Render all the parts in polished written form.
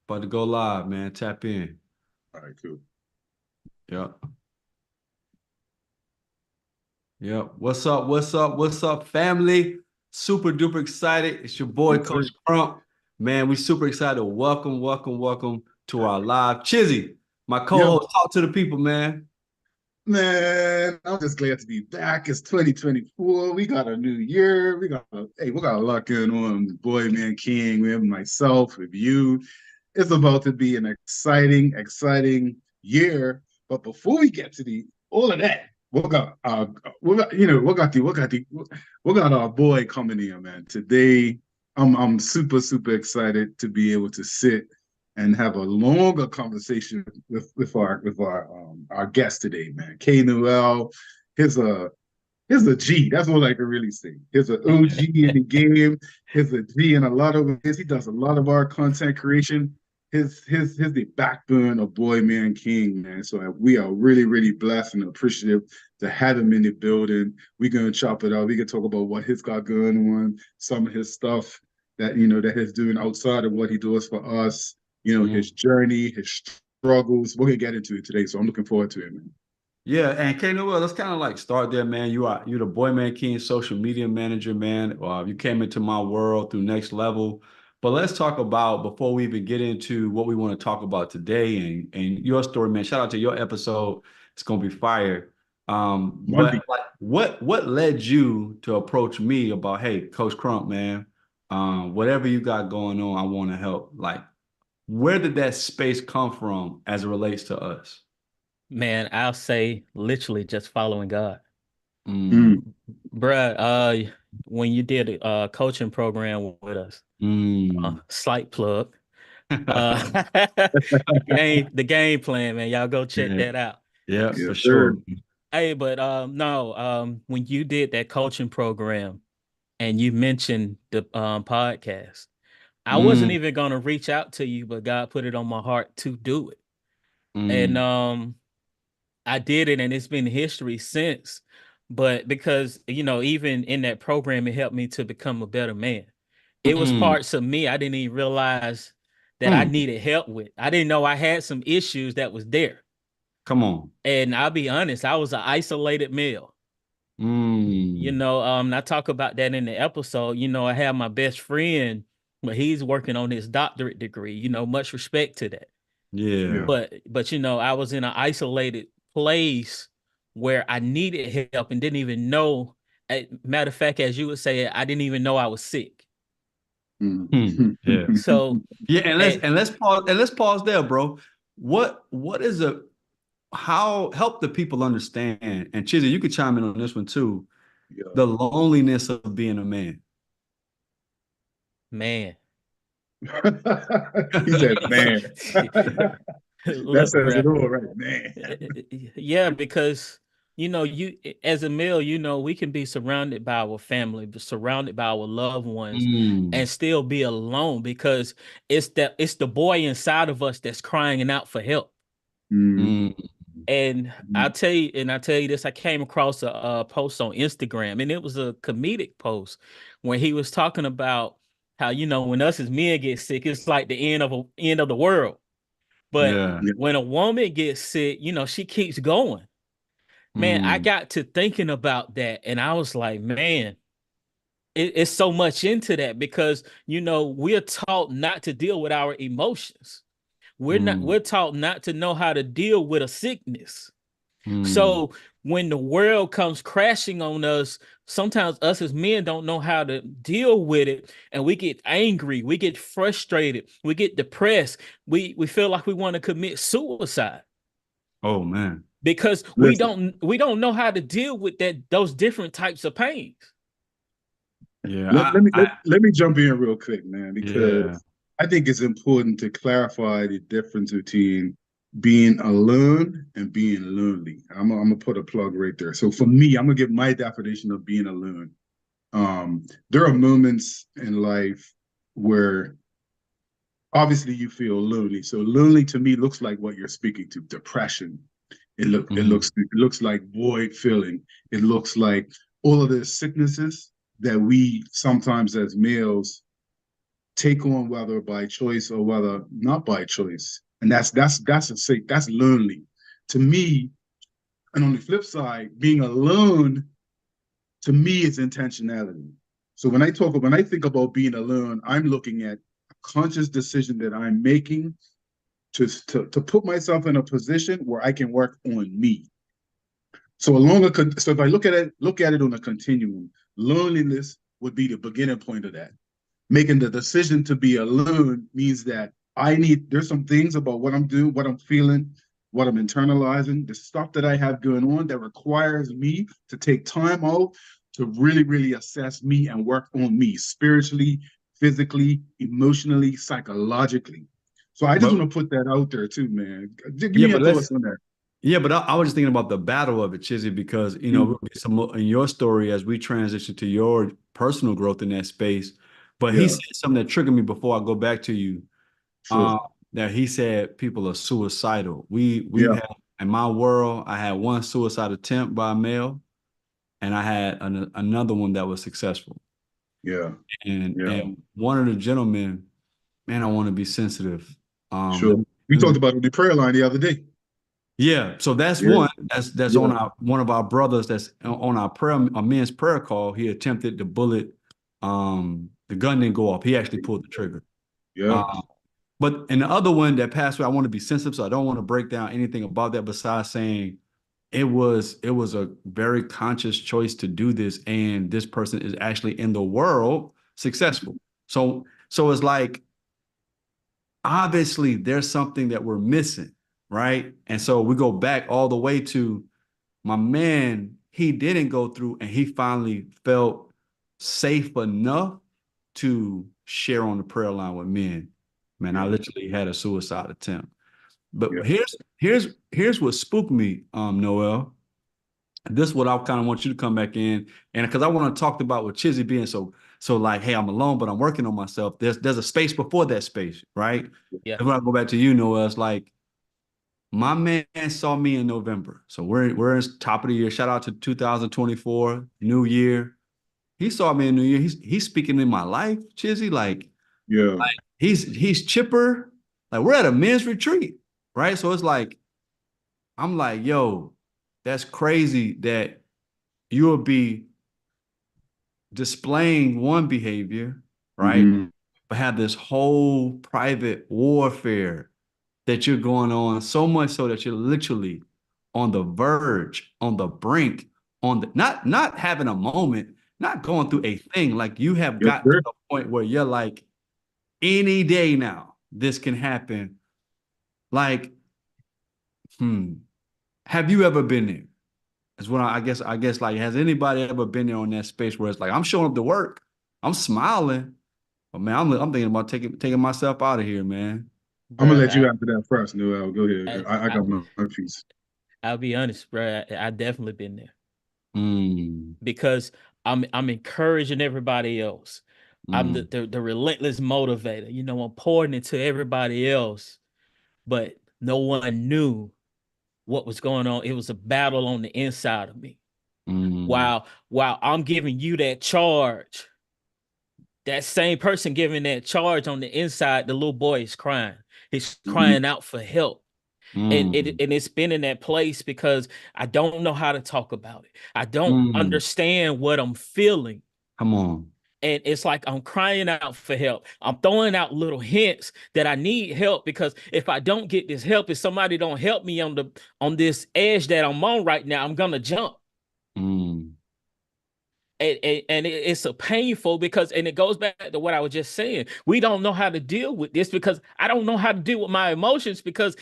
About to go live, man. Tap in. All right, cool. Yep. Yep. What's up? What's up? What's up, family? Super duper excited. It's your boy, Yes, Coach sir. Crump. Man, we super excited. Welcome, welcome, welcome to our live. Chizzy, my Yo, co-host, talk to the people, man. man, I'm just glad to be back. It's 2024. We got a new year. We got a lot going on. Boy, man, King, with myself, with you. It's about to be an exciting year. But before we get to the all of that, we got our boy coming here, man. Today, I'm super excited to be able to sit and have a longer conversation with our guest today, man. K Noel, here's a here's a G. That's all I can really say. Here's an OG in the game. Here's a G in a lot of ways. He does a lot of our content creation. His the backbone of Boy Man King, man. So we are really blessed and appreciative to have him in the building. We're gonna chop it up. We can talk about what he's got going on, some of his stuff that he's doing outside of what he does for us. Mhm. His journey, his struggles. We're gonna get into it today. So I'm looking forward to it, man. Yeah, and K Noel, let's kind of like start there, man. You're the Boy Man King social media manager, man. You came into my world through Next Level. But let's talk about before we even get into what we want to talk about today and your story, man. Shout out to your episode. It's gonna be fire. But Monday. like what led you to approach me about, hey, Coach Crump, man, whatever you got going on, I want to help. Like, where did that space come from as it relates to us? Man, I'll say literally just following God. Mm, Mm. Bruh, when you did a coaching program with us, mm. slight plug, uh, the game plan, man, y'all go check Yeah, that out. yeah, Yes, for sir. sure. Hey, but no, when you did that coaching program and you mentioned the podcast, I wasn't Mm, even gonna reach out to you, but God put it on my heart to do it. And mm, I did it and it's been history since. But because, even in that program, it helped me to become a better man. It was mm, parts of me I didn't even realize that I mm. needed help with. I didn't know I had some issues that was there. Come on. And I'll be honest, I was an isolated male. Mm, And I talk about that in the episode. I have my best friend, but he's working on his doctorate degree, much respect to that. yeah. Yeah. But I was in an isolated place where I needed help and didn't even know. Matter of fact, as you would say, I didn't even know I was sick. Yeah. So, Yeah, and let's and and let's pause there, bro. What is a how help the people understand, and Chizzy, you could chime in on this one too, Yeah. the loneliness of being a man. man, He said, man. That look, says bro. it all right, man. Yeah, because you as a male, we can be surrounded by our family, be surrounded by our loved ones, Mm, and still be alone because it's the boy inside of us that's crying out for help. Mm, mm, And mm, I tell you this, I came across a post on Instagram, and it was a comedic post where he was talking about how when us as men get sick, it's like the end of the world. But yeah. yeah. when a woman gets sick, she keeps going. Man, I Mm, got to thinking about that, and I was like, man, it's so much into that because we're taught not to deal with our emotions. mm, We're taught not to know how to deal with a sickness. mm, So when the world comes crashing on us, sometimes us as men don't know how to deal with it, and we get angry, we get frustrated, we get depressed, we feel like we want to commit suicide oh man. because we Listen, don't we don't know how to deal with those different types of pains. Yeah, let me jump in real quick, man, yeah. because I think it's important to clarify the difference between being alone and being lonely. I'm gonna put a plug right there. So for me, I'm gonna give my definition of being alone. There are moments in life where obviously you feel lonely. So lonely to me looks like what you're speaking to, depression. Mm, It looks like void feeling. It looks like all of the sicknesses that we sometimes as males take on, whether by choice or whether not by choice. And that's lonely to me. And on the flip side, being alone to me is intentionality. So when I think about being alone, I'm looking at a conscious decision that I'm making to put myself in a position where I can work on me. So so if I look at it on a continuum, loneliness would be the beginning point of that. Making the decision to be alone means that there's some things about what I'm doing, what I'm feeling, what I'm internalizing, the stuff that I have going on that requires me to take time out to really, really assess me and work on me spiritually, physically, emotionally, psychologically. So I just But want to put that out there too, man. Give yeah, me your but let's thoughts on that. yeah, but I was just thinking about the battle of it, Chizzy, because Mm, we'll get some more in your story as we transition to your personal growth in that space. But he yeah, said something that triggered me before I go back to you. sure. That he said people are suicidal. We've Yeah, had in my world, I had one suicide attempt by a male, and I had another one that was successful. yeah, yeah, And one of the gentlemen, man, I want to be sensitive. sure. We Let me talked about it on the prayer line the other day. Yeah, so that's Yeah, one that's yeah, on our one of our brothers that's on our men's prayer call. He attempted to bullet, the gun didn't go off. He actually pulled the trigger. yeah, Uh, but in the other one that passed away, I want to be sensitive, so I don't want to break down anything about that besides saying it was a very conscious choice to do this, and this person is actually in the world successful. So it's like obviously there's something that we're missing, right? And so we go back all the way to my man, he didn't go through and he finally felt safe enough to share on the prayer line with men. Man, I yeah, literally had a suicide attempt. But yeah. here's what spooked me, Noel. This is what I kind of want you to come back in, and because I want to talk about with Chizzy being so like, hey, I'm alone, but I'm working on myself. There's a space before that space, right? Yeah. And when I go back to you, Noel, it's like my man saw me in November. So we're in top of the year. Shout out to 2024, New Year. He saw me in New Year. He's speaking in my life, Chizzy. Yeah. Like he's chipper. Like we're at a men's retreat, right? So it's like, I'm like, yo, that's crazy that you'll be displaying one behavior, right? Hmm. But have this whole private warfare that you're going on, so much so that you're literally on the verge, on the brink, on the not having a moment, not going through a thing. Like you have Yes, got to sir. the point where you're like, any day now, this can happen. Like, hmm, have you ever been there? Is what I guess like, has anybody ever been there on that space where it's like I'm showing up to work, I'm smiling, but man, I'm thinking about taking myself out of here, man. I'm gonna Bro, let you after that first, Noel. Go ahead. I, I I got my piece. I'll be honest, bro. I definitely been there Mm, because I'm encouraging everybody else. I'm mm, the relentless motivator. I'm pouring into everybody else, but no one knew what was going on. It was a battle on the inside of me. mm, While I'm giving you that charge, that same person giving that charge on the inside, the little boy is crying. He's Hmm. crying out for help. mm, And it's been in that place because I don't know how to talk about it. I don't mm. understand what I'm feeling. Come on. And it's like I'm crying out for help. I'm throwing out little hints that I need help because if I don't get this help, if somebody don't help me on this edge that I'm on right now, I'm gonna jump. Mm, And it's a painful because and it goes back to what I was just saying. We don't know how to deal with this because I don't know how to deal with my emotions because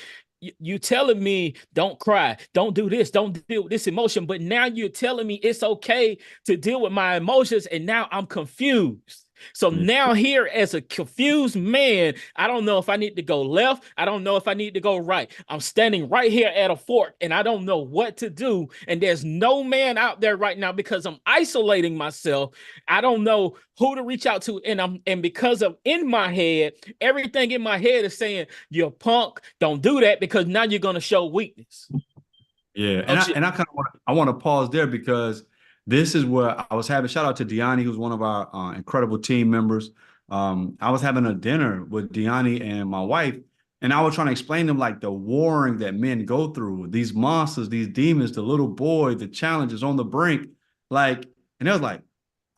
you telling me don't cry, don't do this, don't deal with this emotion, but now you're telling me it's okay to deal with my emotions, and now I'm confused. So yeah. now here as a confused man, I don't know if I need to go left. I don't know if I need to go right. I'm standing right here at a fork and I don't know what to do. And there's no man out there right now because I'm isolating myself. I don't know who to reach out to. And because of in my head, everything in my head is saying, you're punk, don't do that because now you're gonna show weakness. Yeah, and Don't I you? and I kind of want to pause there because this is where I was having shout out to Deani, who's one of our incredible team members. I was having a dinner with Deani and my wife, and I was trying to explain to them like the warring that men go through, these monsters, these demons, the little boy, the challenges on the brink, like, and they was like,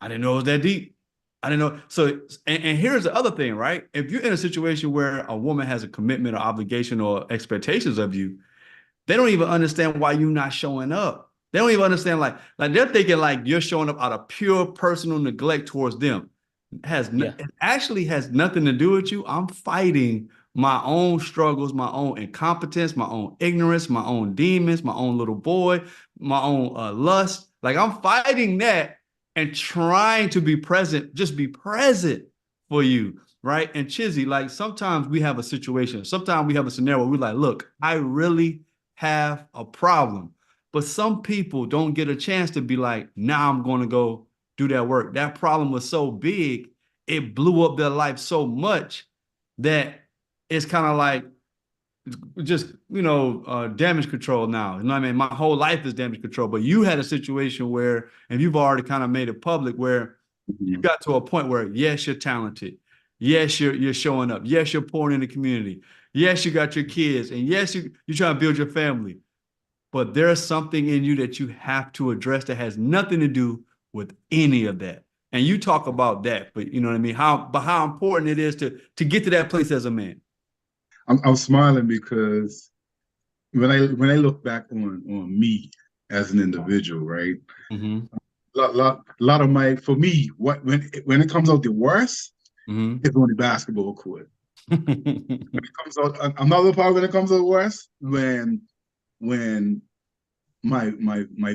I didn't know it was that deep. I didn't know. So, and here's the other thing, right? If you're in a situation where a woman has a commitment or obligation or expectations of you, they don't even understand why you're not showing up. They don't even understand like they're thinking like you're showing up out of pure personal neglect towards them. Yeah. It actually has nothing to do with you. I'm fighting my own struggles, my own incompetence, my own ignorance, my own demons, my own little boy, my own lust. Like I'm fighting that and trying to be present, just be present for you, right? And Chizzy, like sometimes we have a situation, sometimes we have a scenario where we're like, look, I really have a problem. But some people don't get a chance to be like, now I'm going to go do that work. That problem was so big, it blew up their life so much that it's kind of like just, damage control now. You know what I mean? My whole life is damage control. But you had a situation where, and you've already kind of made it public where you Mhm. got to a point where, yes, you're talented. Yes, you're showing up. Yes, you're pouring in the community. Yes, you got your kids. And yes, you're trying to build your family, but there's something in you that you have to address that has nothing to do with any of that. And you talk about that, but you know what I mean? How important it is to get to that place as a man. I'm smiling because when I look back on me as an individual, right? Mm-hmm. Lot of my for me, what when it comes out the worst, Mm-hmm. it's on the basketball court. When it comes out another part when it comes out worse, when my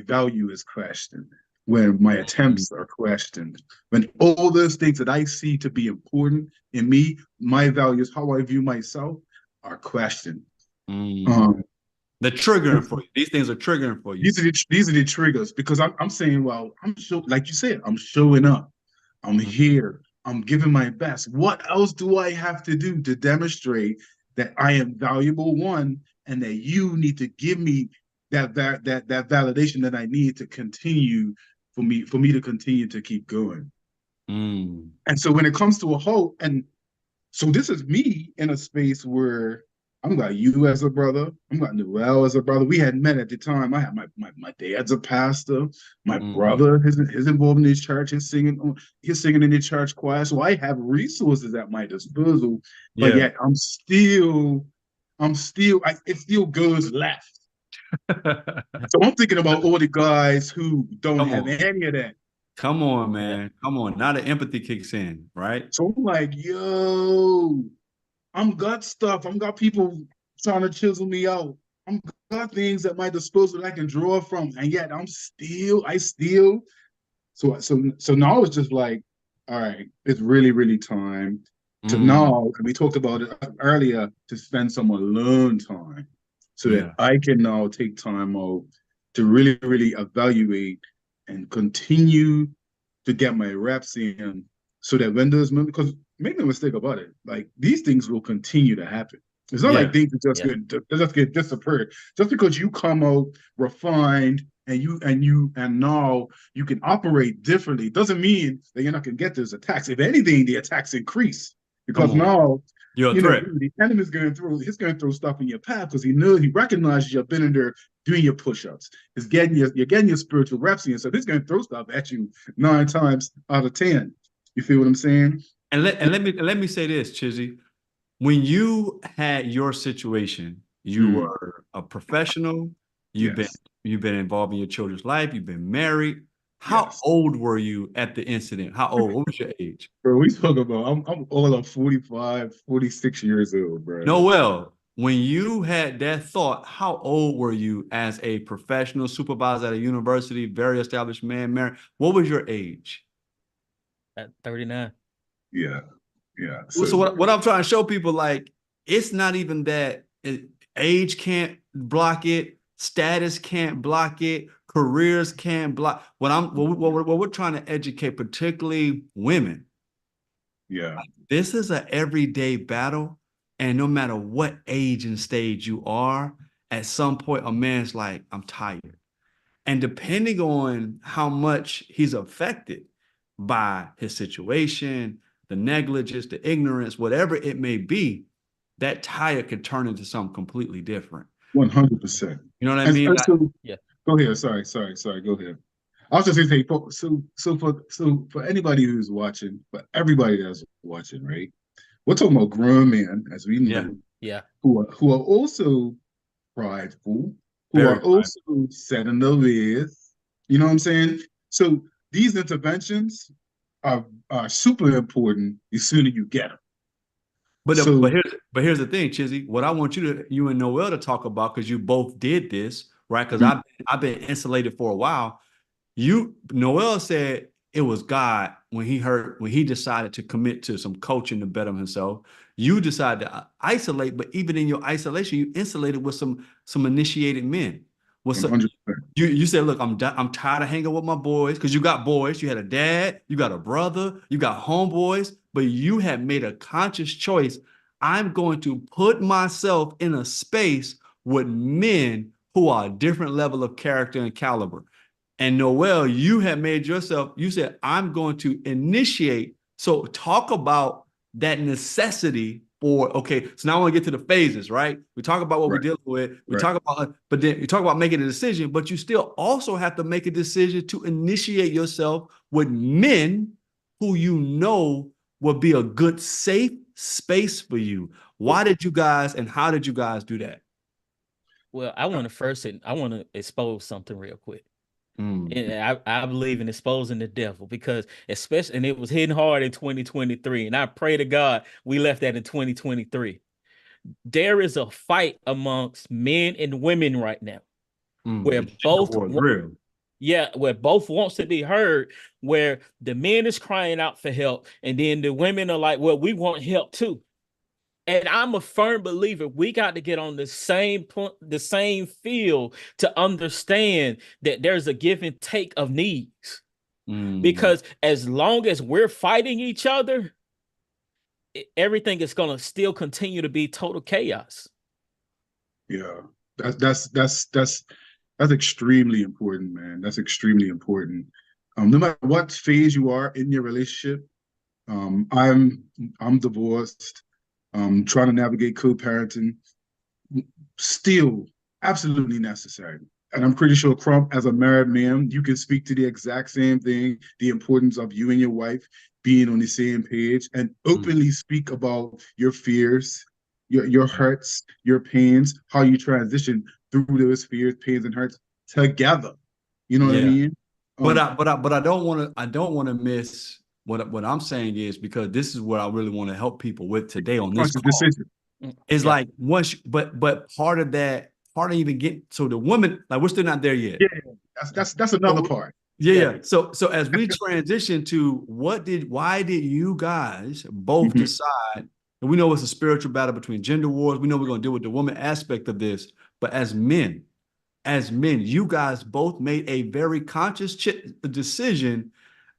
value is questioned, when my attempts are questioned, when all those things that I see to be important in me, my values, how I view myself, are questioned. Mm. Um, The triggering for you. These things are triggering for you. these are the triggers because I'm saying, well, like you said, I'm showing up, I'm Mm. here, I'm giving my best. What else do I have to do to demonstrate that I am valuable, one, and that you need to give me that validation that I need to continue for me to continue to keep going. Mm. And so when it comes to a whole, and so this is me in a space where I'm got you as a brother. I'm got Noel as a brother. We had met at the time. I had my dad's a pastor. My Mm. brother is involved in his church. He's singing in the church choir. So I have resources at my disposal. But Yeah. yet it still goes left. So I'm thinking about all the guys who don't Come have on. any of that. Come on, Yeah. man. Come on. Now the empathy kicks in, right? So I'm like, yo, I'm got stuff. I'm got people trying to chisel me out. I'm got things at my disposal that I can draw from, and yet I still. So now it's just like, all right, it's really, really time to Mm. now. And we talked about it earlier to spend some alone time, so that Yeah. I can now take time out to really, really evaluate and continue to get my reps in so that when those moments, because make no mistake about it, like these things will continue to happen. It's not like Yeah. things Yeah. just get disappeared. Just because you come out refined and now you can operate differently doesn't mean that you're not going to get those attacks. If anything, the attacks increase Come because on. now You're a threat. the enemy's he's going to throw stuff in your path because he recognizes you've been in there doing your push-ups. You're getting your spiritual reps in, so he's going to throw stuff at you 9 times out of 10. You feel what I'm saying? And let me say this, Chizzy. When you had your situation, you Mm, were a professional, you've been yes, you've been involved in your children's life, you've been married. How yes. old were you at the incident? How old? What was your age? Bro, we talk about I'm all of 45, 46 years old, bro. Noel, when you had that thought, how old were you as a professional supervisor at a university, very established man, married? What was your age? At 39. Yeah, yeah. So So what I'm trying to show people, like, it's not even that age can't block it, status can't block it, careers can't block. What we're trying to educate, particularly women, yeah, this is an everyday battle, and no matter what age and stage you are, at some point a man's like, I'm tired. And depending on how much he's affected by his situation, the negligence, the ignorance, whatever it may be, that tire could turn into something completely different. 100%. You know what I And, mean? and so, Yeah. go ahead. Sorry. Go ahead. I was just going to say, so for anybody who's watching, for everybody that's watching, right? We're talking about grown men, as we Yeah, know, Yeah. who are also prideful, who very are also set in their ways. You know what I'm saying? So these interventions are super important the sooner you get them. But So here's the thing, Chizzy. What I want you and Noel to talk about, because you both did this, right? Because mhm, I've been insulated for a while. Noel said it was God when he decided to commit to some coaching to better himself. You decided to isolate, but even in your isolation, you insulated with some initiated men. What's up? 100%. You said, look, I'm tired of hanging with my boys, because you got boys. You had a dad, you got a brother, you got homeboys, but you had made a conscious choice. I'm going to put myself in a space with men who are a different level of character and caliber. And Noel, you had made yourself, you said, I'm going to initiate. So talk about that necessity for, okay, so now I want to get to the phases, right? We talk about what we're Right. dealing with. We Right. talk about, but then you talk about making a decision, but you still also have to make a decision to initiate yourself with men who you know will be a good, safe space for you. Why did you guys and how did you guys do that? Well, I want to expose something real quick. Mm, And I believe in exposing the devil, because especially, and it was hitting hard in 2023. And I pray to God we left that in 2023. There is a fight amongst men and women right now the where gender war is real. where both wants to be heard, where the men is crying out for help, and then the women are like, well, we want help too. And I'm a firm believer we got to get on the same point, the same field, to understand that there's a give and take of needs. Mm. Because as long as we're fighting each other, everything is going to still continue to be total chaos. Yeah. That's extremely important, man. That's extremely important. No matter what phase you are in your relationship, I'm divorced, trying to navigate co-parenting, still absolutely necessary. And I'm pretty sure, Crump, as a married man, you can speak to the exact same thing, the importance of you and your wife being on the same page and Mm. openly speak about your fears, your hurts, your pains, how you transition through those fears, pains, and hurts together. You know what I Yeah. mean? But Um, I don't want to miss what I'm saying is, because this is what I really want to help people with today on this conscious call. decision. It's Yeah. like but part of that, part of even getting, so the women, like, we're still not there yet. Yeah, that's another So, part. yeah, Yeah. yeah. So as we transition to why did you guys both Mhm. decide, and we know it's a spiritual battle between gender wars. We know we're going to deal with the woman aspect of this, but as men, you guys both made a very conscious decision.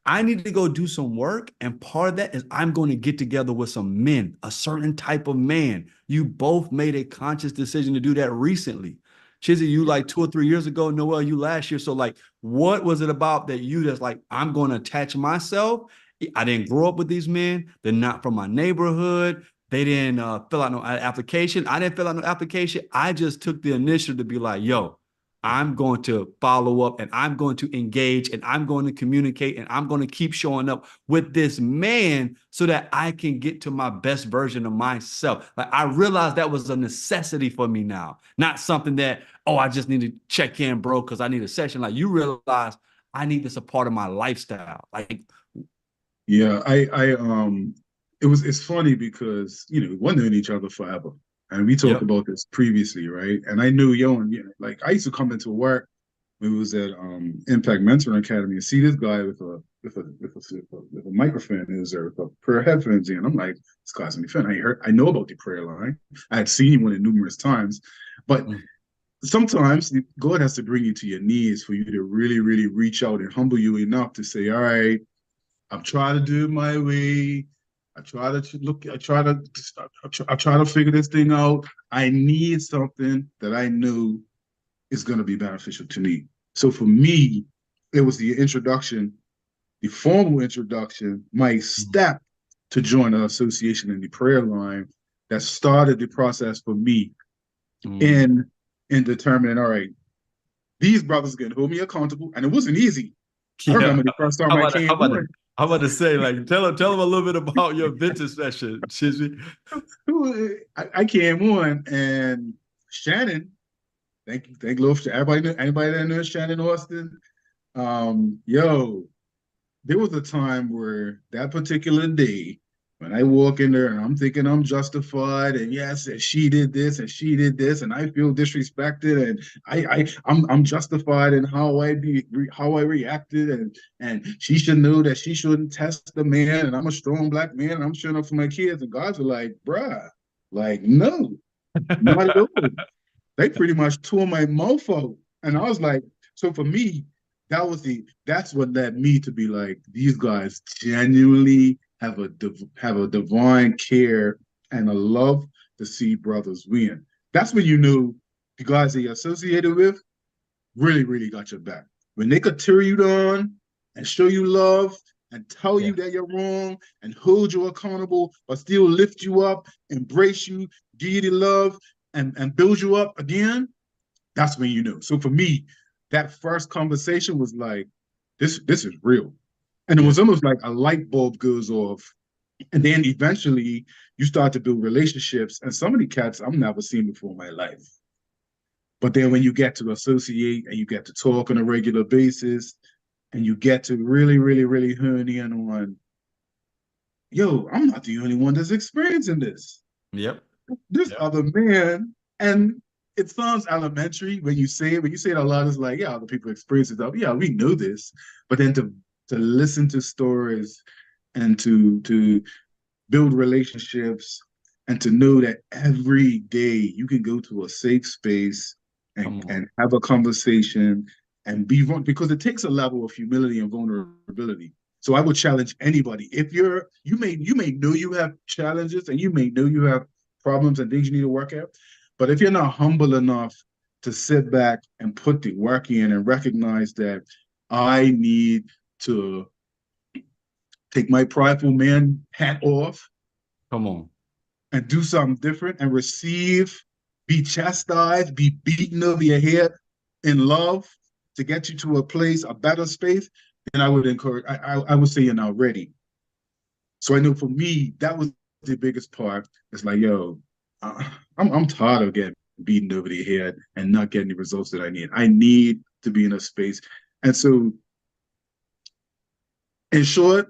I need to go do some work. And part of that is I'm going to get together with some men, a certain type of man. You both made a conscious decision to do that recently. Chizzy, you like 2 or 3 years ago. Noel, you last year. So, like, what was it about that you just like, I'm going to attach myself? I didn't grow up with these men. They're not from my neighborhood. They didn't fill out no application. I didn't fill out no application. I just took the initiative to be like, yo, I'm going to follow up and I'm going to engage and I'm going to communicate and I'm going to keep showing up with this man so that I can get to my best version of myself. Like, I realized that was a necessity for me now, not something that, oh, I just need to check in, bro, because I need a session. Like, you realize I need this a part of my lifestyle. Like, Yeah, it's funny because we've known each other forever, and we talked yep. about this previously, right? And I knew yo, and like I used to come into work when we was at Impact Mentoring Academy and see this guy with a microphone in his ear with a pair of headphones in. I'm like, this guy's on the phone. I know about the prayer line. I had seen him on it numerous times, but Mm. sometimes God has to bring you to your knees for you to really, really reach out and humble you enough to say, all right. I'm trying to do it my way. I try to look. I try to figure this thing out. I need something that I know is going to be beneficial to me. So for me, it was the introduction, the formal introduction, my step to join the association in the prayer line that started the process for me in determining, all right, these brothers can hold me accountable. And it wasn't easy. I Yeah. remember the first time I came on. I'm about to say, like, tell them a little bit about your vintage session, Chizzy. I came on and Shannon, thank Lord for anybody that knows Shannon Austin. Yo, there was a time where that particular day when I walk in there and I'm thinking I'm justified, and yes, and she did this and she did this, and I feel disrespected, and I'm justified in how I reacted, and she should know that she shouldn't test the man, and I'm a strong black man, and I'm showing up for my kids, and guys are like, bruh, like no, not at all. They pretty much tore my mouth out. And I was like, so for me, that's what led me to be like, these guys genuinely have a divine care and a love to see brothers win. That's when you knew the guys that you're associated with really, really got your back. When they could tear you down and show you love and tell you that you're wrong and hold you accountable, but still lift you up, embrace you, give you the love, and build you up again, that's when you knew. So for me, that first conversation was like, this is real. And it was almost like a light bulb goes off. And then eventually you start to build relationships. And some of the cats I've never seen before in my life. But then when you get to associate and you get to talk on a regular basis and you get to really, really, really hone in on, yo, I'm not the only one that's experiencing this. Yep. This other man, and it sounds elementary when you say it. When you say it a lot, it's like, yeah, other people experience it. Yeah, we know this. But then to listen to stories and to build relationships and to know that every day you can go to a safe space and have a conversation and be wrong, because it takes a level of humility and vulnerability. So I would challenge anybody. If you may know you have challenges and you may know you have problems and things you need to work out, but if you're not humble enough to sit back and put the work in and recognize that I need to take my prideful man hat off, come on, and do something different and receive, be chastised, be beaten over your head in love to get you to a place, a better space, then I would encourage, I would say you're now ready. So I know for me, that was the biggest part. It's like, yo, I'm tired of getting beaten over the head and not getting the results that I need. I need to be in a space. And so, in short,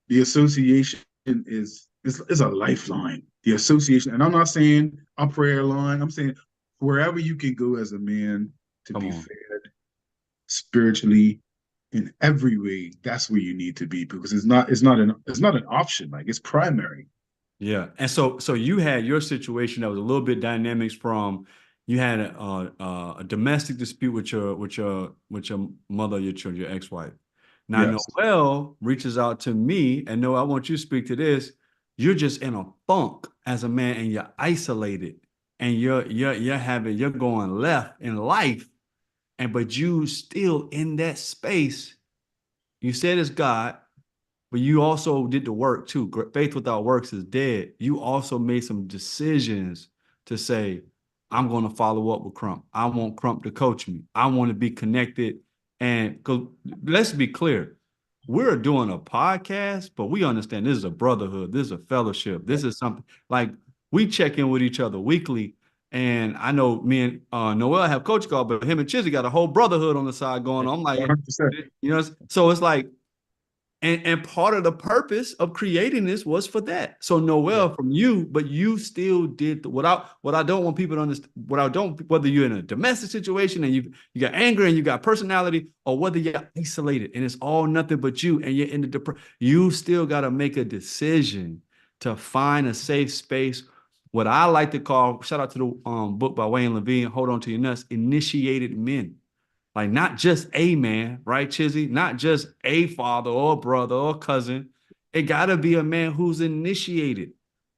the association is a lifeline. The association, and I'm not saying a prayer line. I'm saying wherever you can go as a man to be fed spiritually in every way, that's where you need to be, because it's not an option. Like, it's primary. Yeah. And so you had your situation that was a little bit dynamics from, you had a domestic dispute with your mother, your children, your ex-wife. Now, Yes. Noel reaches out to me, and Noel, I want you to speak to this. You're just in a funk as a man, and you're isolated, and you're going left in life, but you still in that space. You said it's God, but you also did the work too. Faith without works is dead. You also made some decisions to say, I'm going to follow up with Crump. I want Crump to coach me. I want to be connected. And let's be clear, we're doing a podcast, but we understand this is a brotherhood. This is a fellowship. This is something like we check in with each other weekly. And I know me and Noel have coach call, but him and Chizzy got a whole brotherhood on the side going on. I'm like, 100%. So it's like, and part of the purpose of creating this was for that. So Noel, from you, but you still did what I don't want people to understand. Whether you're in a domestic situation and you got anger and you got personality, or whether you're isolated and it's all nothing but you and you're in the depression, you still got to make a decision to find a safe space. What I like to call, shout out to the book by Wayne Levine, Hold On to Your Nuts, initiated men. Like, not just a man, right, Chizzy? Not just a father or a brother or a cousin. It got to be a man who's initiated,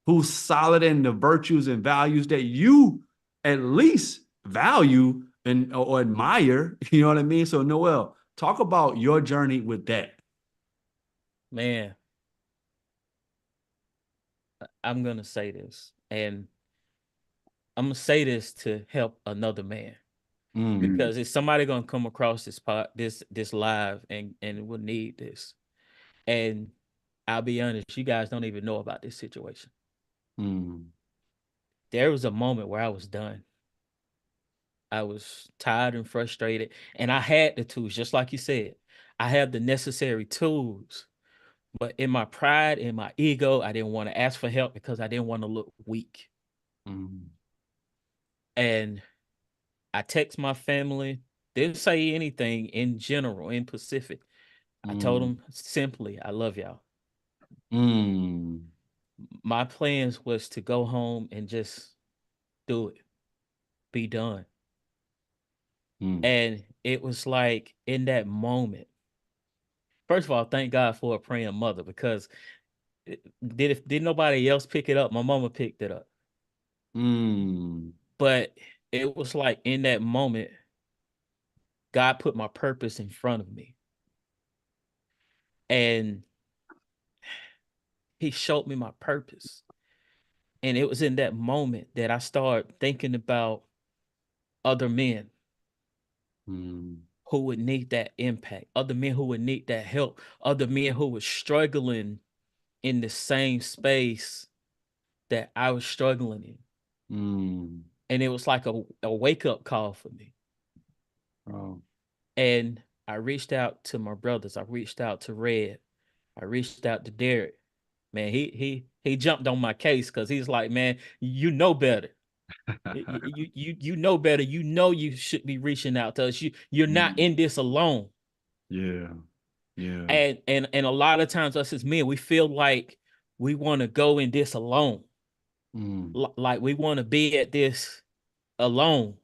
who's solid in the virtues and values that you at least value or admire. You know what I mean? So, Noel, talk about your journey with that. Man, I'm gonna say this, and I'm gonna say this to help another man, Mm, because it's somebody gonna come across this live and will need this. And I'll be honest, you guys don't even know about this situation. mm, There was a moment where I was done. I was tired and frustrated, and I had the tools, just like you said. I have the necessary tools, but in my pride, in my ego, I didn't want to ask for help because I didn't want to look weak. mm, And I text my family, didn't say anything in general, in Pacific. I told mm, them simply, I love y'all. mm, My plans was to go home and just do it, be done. mm. And it was like in that moment, first of all, thank God for a praying mother, because did nobody else pick it up? My mama picked it up. Mm, But it was like in that moment, God put my purpose in front of me. And he showed me my purpose. And it was in that moment that I started thinking about other men mm, who would need that impact, other men who would need that help, other men who were struggling in the same space that I was struggling in. mm. And it was like a wake up call for me. Oh, And I reached out to my brothers. I reached out to Red. I reached out to Derek. Man, he jumped on my case because he's like, man, you know better. You know better. You know you should be reaching out to us. You're not mm. in this alone. Yeah, yeah. And a lot of times us as men, we feel like we want to go in this alone. Mm, Like we want to be at this alone.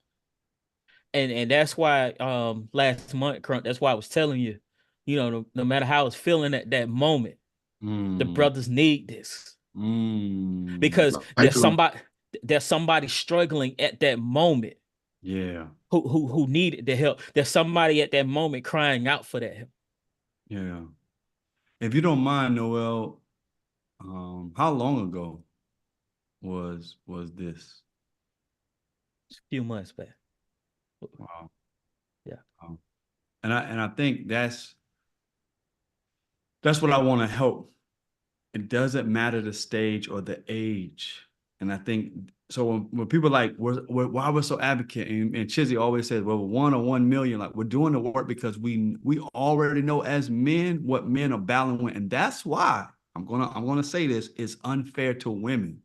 And that's why last month, Crunk, that's why I was telling you, no matter how I was feeling at that moment, the mm, brothers need this, mm. because there's somebody struggling at that moment Yeah, who needed the help. There's somebody at that moment crying out for that help. yeah. If you don't mind, Noel, how long ago was this? A few months back. Wow. Yeah. Wow. And I think that's what I want to help. It doesn't matter the stage or the age. And I think so when people like why we're so advocate, and Chizzy always says, well, 1 or 1 million, like we're doing the work because we already know as men what men are battling with. And that's why I'm gonna say this, it's unfair to women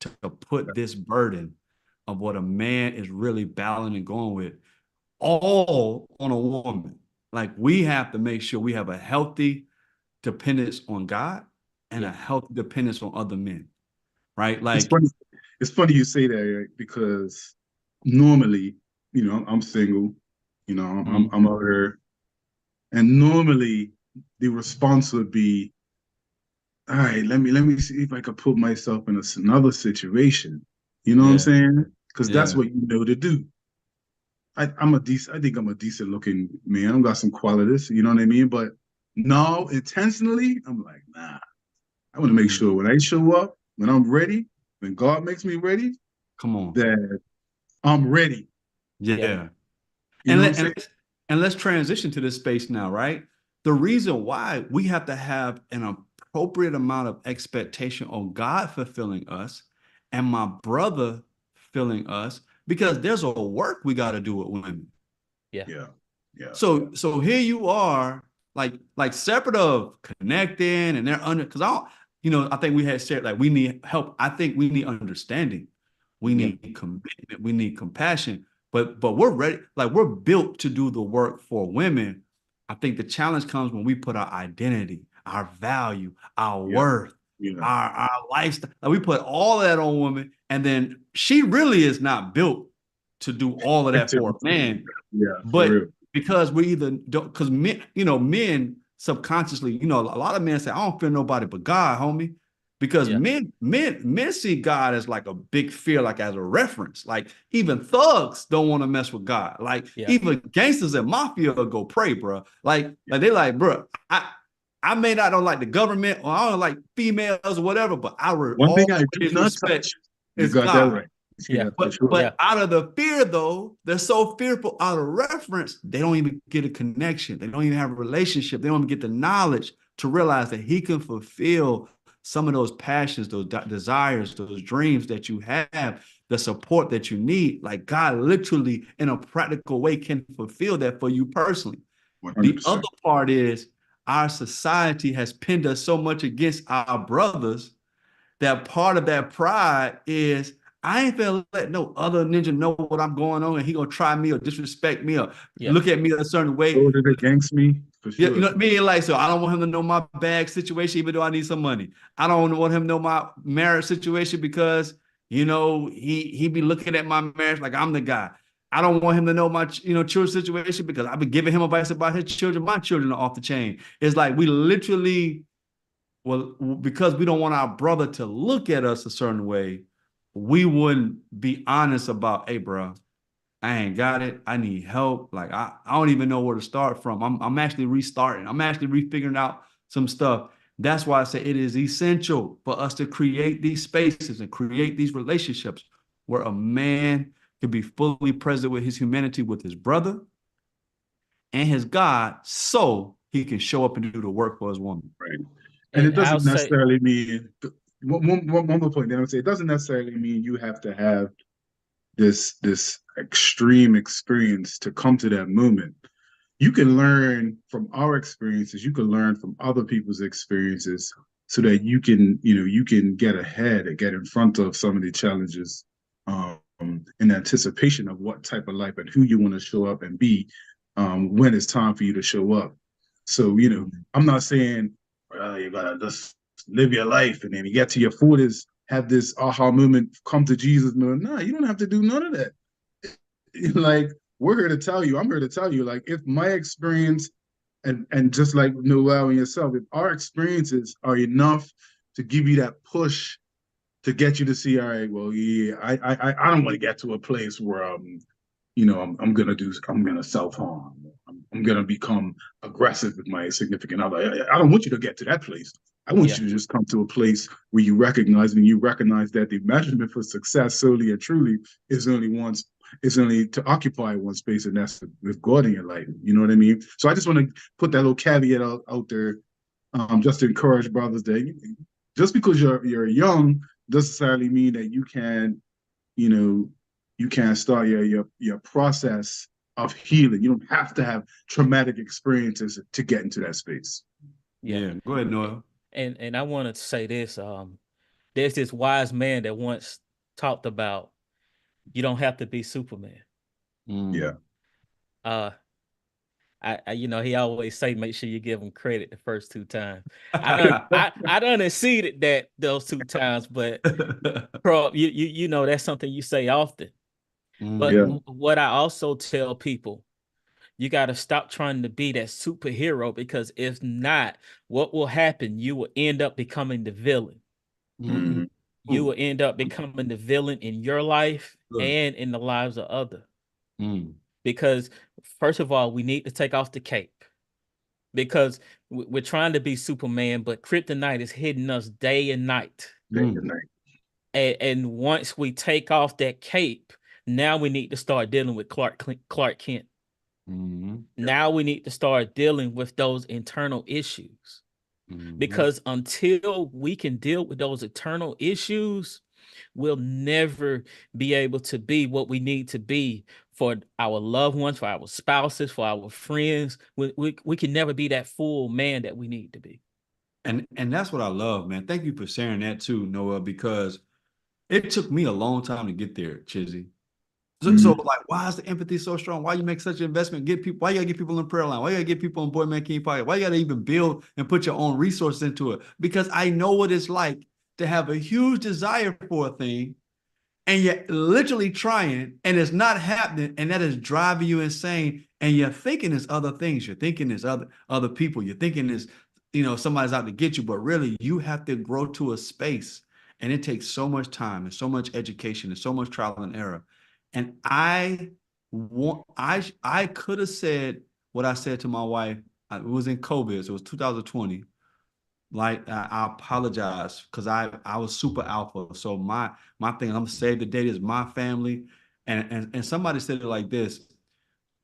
to put this burden of what a man is really battling and going with all on a woman. Like we have to make sure we have a healthy dependence on God and a Yeah. healthy dependence on other men, right? It's Like, funny. It's funny you say that, Eric, because normally, I'm single. mm, I'm out here, and normally the response would be, "All right, let me see if I could put myself in another situation." You know what I'm yeah, saying? Because that's yeah, what you know to do. I'm a decent. I think I'm a decent looking man. I've got some qualities. You know what I mean? But no, intentionally, I'm like, nah. I want to make mm, sure when I show up, when I'm ready, when God makes me ready, come on, that I'm ready. Yeah. yeah. You And know what I'm let saying? and let's transition to this space now, right? The reason why we have to have an appropriate amount of expectation on God fulfilling us and my brother filling us, because there's a work we got to do with women. Yeah. Yeah, yeah, So here you are, like separate of connecting, and they're under because I don't, I think we had said like we need help. I think we need understanding, we Yeah. need commitment, we need compassion. But we're ready, like we're built to do the work for women. I think the challenge comes when we put our identity, our value, our yeah, worth, yeah. our lifestyle. Like we put all of that on women, and then she really is not built to do all of that for a man. Yeah, for But real. because we either don't, because men subconsciously, a lot of men say, I don't fear nobody but God, homie. Because Yeah. men see God as like a big fear, like as a reference. Like even thugs don't want to mess with God. Like Yeah. even gangsters and mafia will go pray, bro. Like Yeah, they like, bro, I may not don't like the government or I don't like females or whatever, but I would One thing I do always not respect touch. You is got that God. right. Yeah. Yeah, for But sure. Yeah. but out of the fear though, they're so fearful out of reference, they don't even get a connection. They don't even have a relationship. They don't even get the knowledge to realize that he can fulfill some of those passions, those desires, those dreams that you have, the support that you need. Like God literally in a practical way can fulfill that for you personally. The other 100%. part is our society has pinned us so much against our brothers that part of that pride is I ain't gonna let no other ninja know what I'm going on and he gonna try me or disrespect me or Yeah. look at me a certain way. Voted against me, for Yeah, you sure. know what I mean? Like, so I don't want him to know my bag situation, even though I need some money. I don't want him to know my marriage situation because, he be looking at my marriage like I'm the guy. I don't want him to know my, children's situation because I've been giving him advice about his children. My children are off the chain. It's like we literally, well, because we don't want our brother to look at us a certain way, we wouldn't be honest about, hey, bro, I ain't got it. I need help. Like I don't even know where to start from. I'm actually restarting. I'm actually refiguring out some stuff. That's why I say it is essential for us to create these spaces and create these relationships where a man can be fully present with his humanity, with his brother and his God, so he can show up and do the work for his woman. Right. And it And I'll doesn't say, necessarily mean, one more point, then I would say, it doesn't necessarily mean you have to have this extreme experience to come to that moment. You can learn from our experiences, you can learn from other people's experiences so that you can get ahead and get in front of some of the challenges in anticipation of what type of life and who you want to show up and be when it's time for you to show up. So, I'm not saying, well, you gotta just live your life and then you get to your 40s, have this aha moment, come to Jesus. No, you don't have to do none of that. Like, we're here to tell you, I'm here to tell you, like, if my experience and just like Noel and yourself, if our experiences are enough to give you that push to get you to see, all right, well, yeah, I don't want to get to a place where I'm gonna self harm. I'm gonna become aggressive with my significant other. I don't want you to get to that place. I want yeah, you to just come to a place where you recognize that the measurement for success solely and truly is only to occupy one space, and that's with God in your life. You know what I mean? So I just want to put that little caveat out there, just to encourage brothers that just because you're young doesn't necessarily mean that you know, you can't start your process of healing. You don't have to have traumatic experiences to get into that space. yeah. Yeah, go ahead, Noah. And I wanted to say this. There's this wise man that once talked about you don't have to be Superman. Yeah. Mm. Uh, he always say make sure you give him credit the first two times. I done exceeded that those two times, but bro, you know that's something you say often. But Yeah. Mm. what I also tell people, you got to stop trying to be that superhero because if not, what will happen? You will end up becoming the villain. Mm. Mm-hmm. You Ooh, will end up becoming the villain in your life good. and in the lives of others. Mm. Because first of all, we need to take off the cape because we're trying to be Superman, but kryptonite is hitting us day and night. Day and Mm. night. And once we take off that cape, now we need to start dealing with Clark Kent. Mm. Now we need to start dealing with those internal issues Mm. because until we can deal with those internal issues, we'll never be able to be what we need to be for our loved ones, for our spouses, for our friends. We can never be that full man that we need to be. And that's what I love, man. Thank you for sharing that too, Noah, because it took me a long time to get there, Chizzy. So, Mm-hmm. like, why is the empathy so strong? Why you make such an investment? Get people. Why you gotta get people in prayer line? Why you gotta get people on Boy Man King Pocket? Why you gotta even build and put your own resources into it? Because I know what it's like to have a huge desire for a thing, and you're literally trying, and it's not happening, and that is driving you insane. And you're thinking it's other things. You're thinking it's other people. You're thinking it's somebody's out to get you, but really you have to grow to a space, and it takes so much time and so much education and so much trial and error. And I could have said what I said to my wife it was in COVID, so it was 2020. Like I apologize because I was super alpha. So my thing, I'm gonna save the date is my family. And somebody said it like this,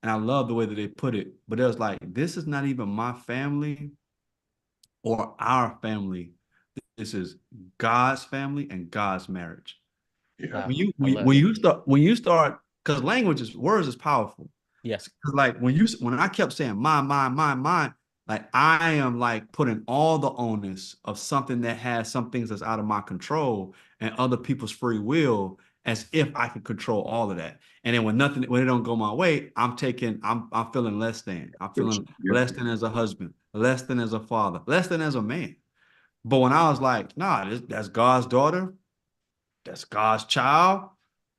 and I love the way that they put it, but it was like, this is not even my family or our family. This is God's family and God's marriage. Yeah. Wow. When you I when, love when it. you start when you start because language is words is powerful. Yeah. 'Cause like when I kept saying mine, like I am like putting all the onus of something that has some things that's out of my control and other people's free will as if I can control all of that. And then when it don't go my way, I'm feeling less than. I'm feeling Yep. less than as a husband, less than as a father, less than as a man. But when I was like, nah, that's God's daughter, that's God's child.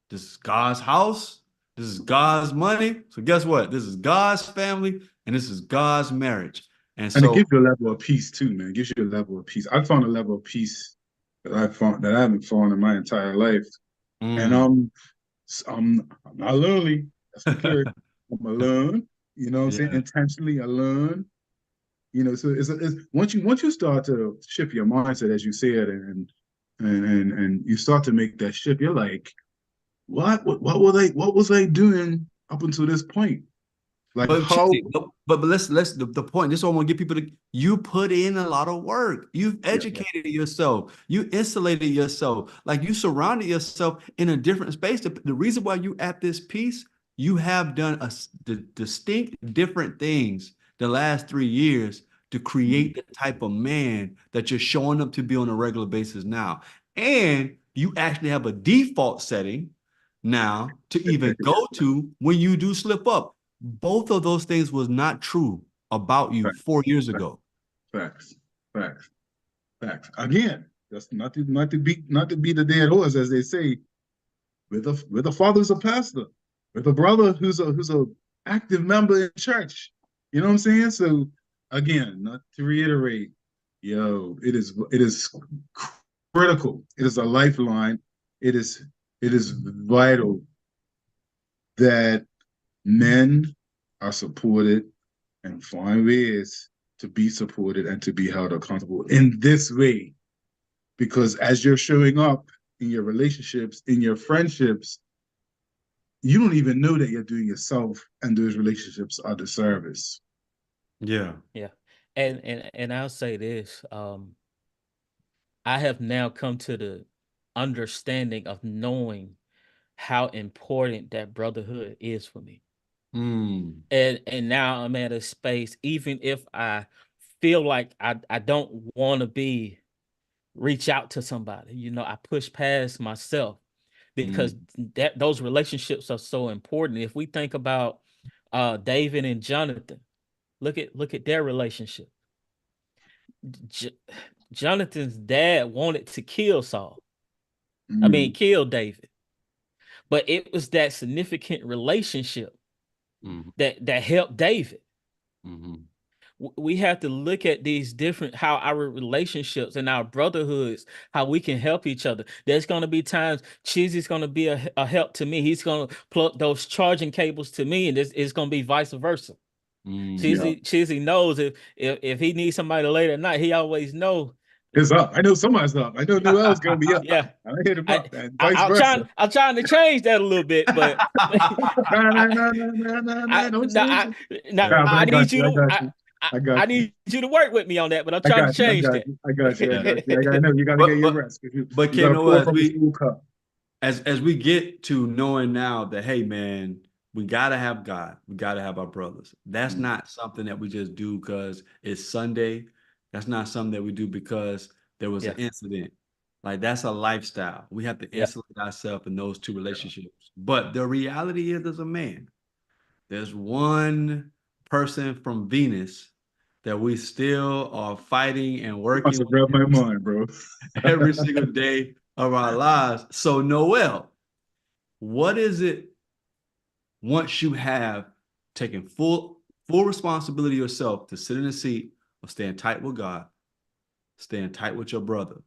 This is God's house. This is God's money. So guess what? This is God's family and this is God's marriage. And And it so, gives you a level of peace too, man. It gives you a level of peace. I found a level of peace that I haven't found in my entire life. And mm, I'm not lonely. That's the period. I'm alone. You know what I'm saying? yeah. Intentionally alone. You know, so it's once you start to shift your mindset, as you said, and you start to make that shift, you're like, what was I doing up until this point? Like But how Chizzy, but let's the point. This is what I want to get people to. You put in a lot of work. You've yeah, educated yourself. You insulated yourself. Like you surrounded yourself in a different space. The reason why you at this piece, you have done distinct different things the last 3 years to create the type of man that you're showing up to be on a regular basis now. And you actually have a default setting now to even go to when you do slip up. Both of those things was not true about you facts, 4 years ago. facts, facts, facts. Again, that's not to be the dead horse, as they say. With a father who's a pastor, with a brother who's a active member in church. You know what I'm saying? So again, not to reiterate, it is critical. It is a lifeline. It is vital that men are supported and find ways to be supported and to be held accountable in this way. Because as you're showing up in your relationships, in your friendships, you don't even know that you're doing yourself and those relationships are the service. Yeah. Yeah. And I'll say this. I have now come to the understanding of knowing how important that brotherhood is for me. Mm, And now I'm at a space, even if I feel like I don't want to be reach out to somebody, I push past myself because mm, those relationships are so important. If we think about David and Jonathan, look at their relationship. J- Jonathan's dad wanted to kill Saul. I mean, Mm, kill David. But it was that significant relationship mm, that helped David. mm, We have to look at these different how our relationships and our brotherhoods, how we can help each other. There's going to be times Chizzy's going to be a help to me. He's going to plug those charging cables to me, and it's going to be vice versa. yeah, Chizzy knows if he needs somebody later at night, he always know. it's up. I know somebody's up. I know Noel's gonna be up. Yeah, I hit him I, up, and vice I'm versa. trying to change that a little bit, but No, no, I, no, no, no, no, no, I don't no, change I it. no, Nah, but I I got need you you. I to got you. I got I you. need you to work with me on that, but I'm I trying to got you. I change got that. you. I got you. I got you. I know you got to get but your but rest because but you got to Kano, pour from a full cup. as we get to knowing now that, hey man, we gotta have God, we gotta have our brothers. That's Mm, not something that we just do because it's Sunday. That's not something that we do because there was an Yeah, incident. Like that's a lifestyle. We have to yeah, insulate ourselves in those two yeah. relationships. But the reality is, as a man, there's one person from Venus that we still are fighting and You must working have read my with mind, bro. every single day of our lives. So, Noel, what is it once you have taken full responsibility yourself to sit in the seat of staying tight with God, staying tight with your brother?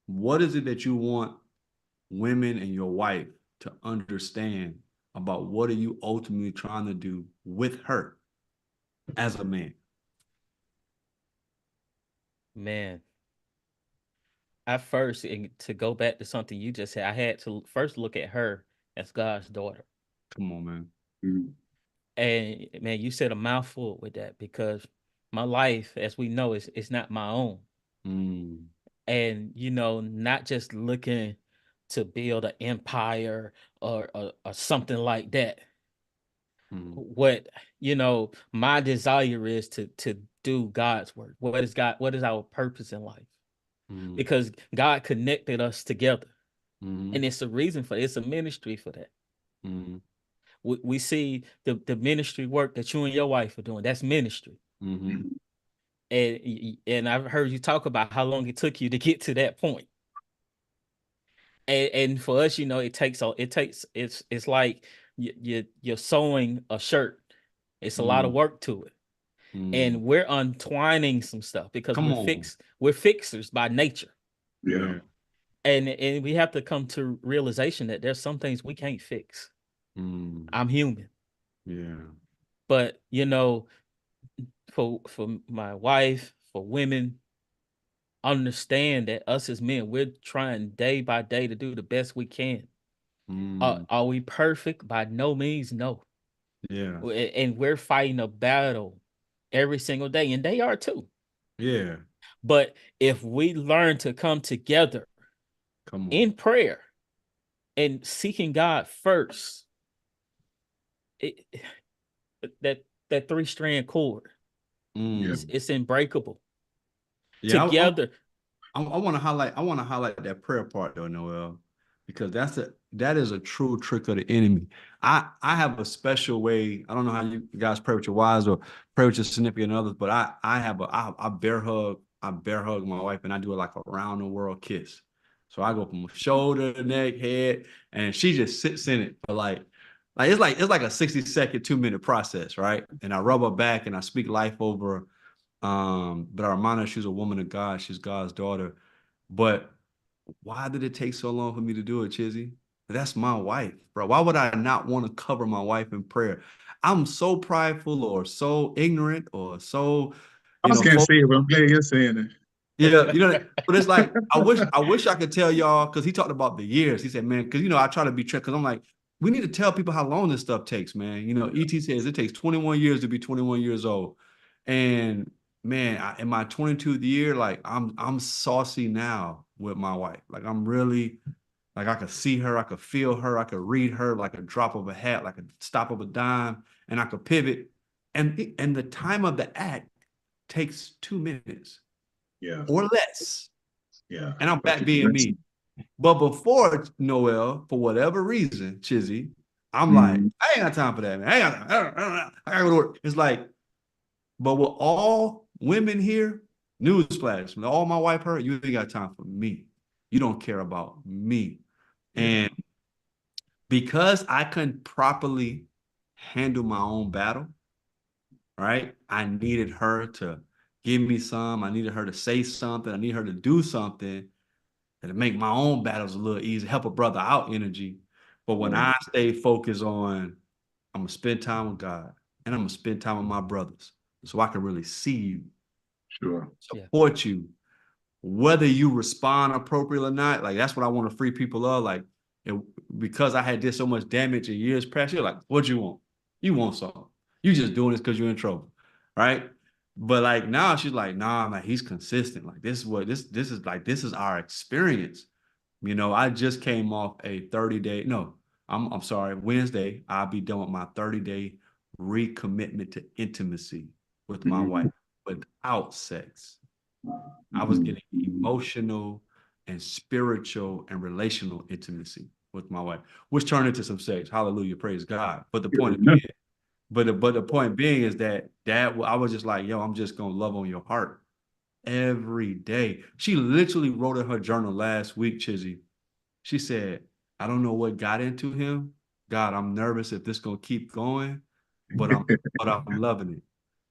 What is it that you want women and your wife to understand about what are you ultimately trying to do with her as a man? Man, I first, and to go back to something you just said, I had to first look at her as God's daughter. Come on, man. Mm. And man, you said a mouthful with that, because my life, as we know, is not my own. Mm, And not just looking to build an empire or something like that. mm, What my desire is to do God's work. What is our purpose in life? mm, Because God connected us together, mm, and it's a reason for it. It's a ministry for that. mm, We see the ministry work that you and your wife are doing. That's ministry. mm, And I've heard you talk about how long it took you to get to that point. And for us, it's like you're sewing a shirt. It's a lot of mm, work to it. mm. And we're untwining some stuff because Come on. we're fixers by nature. Yeah. Yeah. And we have to come to realization that there's some things we can't fix. Mm, I'm human. yeah. But for my wife, for women, understand that us as men, we're trying day by day to do the best we can. Mm, Are we perfect? By no means, no. yeah. And we're fighting a battle every single day, and they are too. Yeah. But if we learn to come together Come on. in prayer and seeking God first, it, that three-strand cord, Yeah. Mm. it's unbreakable. Yeah. Together, I want to highlight. I want to highlight that prayer part though, Noel, because that is a true trick of the enemy. I have a special way. I don't know how you guys pray with your wives or pray with your significant others, but I bear hug my wife, and I do it like a round the world kiss. So I go from shoulder, neck, head, and she just sits in it for like a 60-second, 2-minute process, right? And I rub her back and I speak life over her. But I remind her she's a woman of God, she's God's daughter. But why did it take so long for me to do it, Chizzy? That's my wife, bro. Why would I not want to cover my wife in prayer? I'm so prideful or so ignorant or so, I you just know, can't fo- say it, but I'm glad you're saying it. yeah, but it's like I wish I could tell y'all, because he talked about the years. He said, man, because I try to be tricked, because I'm like, we need to tell people how long this stuff takes, man. ET says it takes 21 years to be 21 years old. And man, in my 22nd year, like I'm saucy now with my wife. Like I'm really like I could see her, I could feel her, I could read her like a drop of a hat, like a stop of a dime, and I could pivot. And the time of the act takes 2 minutes Yeah. or less. Yeah. And I'm But back being me. But before Noel, for whatever reason, Chizzy, I'm like, mm, I ain't got time for that, man. I ain't got time. I gotta go to work. It's like, but with all women here, newsflash, when all my wife heard, you ain't got time for me. You don't care about me. yeah. And because I couldn't properly handle my own battle, right? I needed her to give me some. I needed her to say something. I need her to do something to make my own battles a little easier, help a brother out energy. But when Right. I stay focused on, I'm gonna spend time with God and I'm gonna spend time with my brothers so I can really see you, Sure. yeah, support you, whether you respond appropriately or not. Like that's what I want to free people of. Like, it, because I had did so much damage in years past, you're like, what you want? You want something. You just doing this because you're in trouble, right? But like now she's like, nah, like he's consistent. Like this is our experience. I just came off a 30-day, no, I'm sorry, Wednesday, I'll be done with my 30-day recommitment to intimacy with my Mm-hmm. wife without sex. I was Mm-hmm. getting emotional and spiritual and relational intimacy with my wife, which turned into some sex. Hallelujah, praise God. But the point of being, but the point being is that I was just like, yo, I'm just gonna love on your heart every day. She literally wrote in her journal last week, Chizzy. She said, I don't know what got into him. God, I'm nervous if this gonna keep going, but I'm loving it.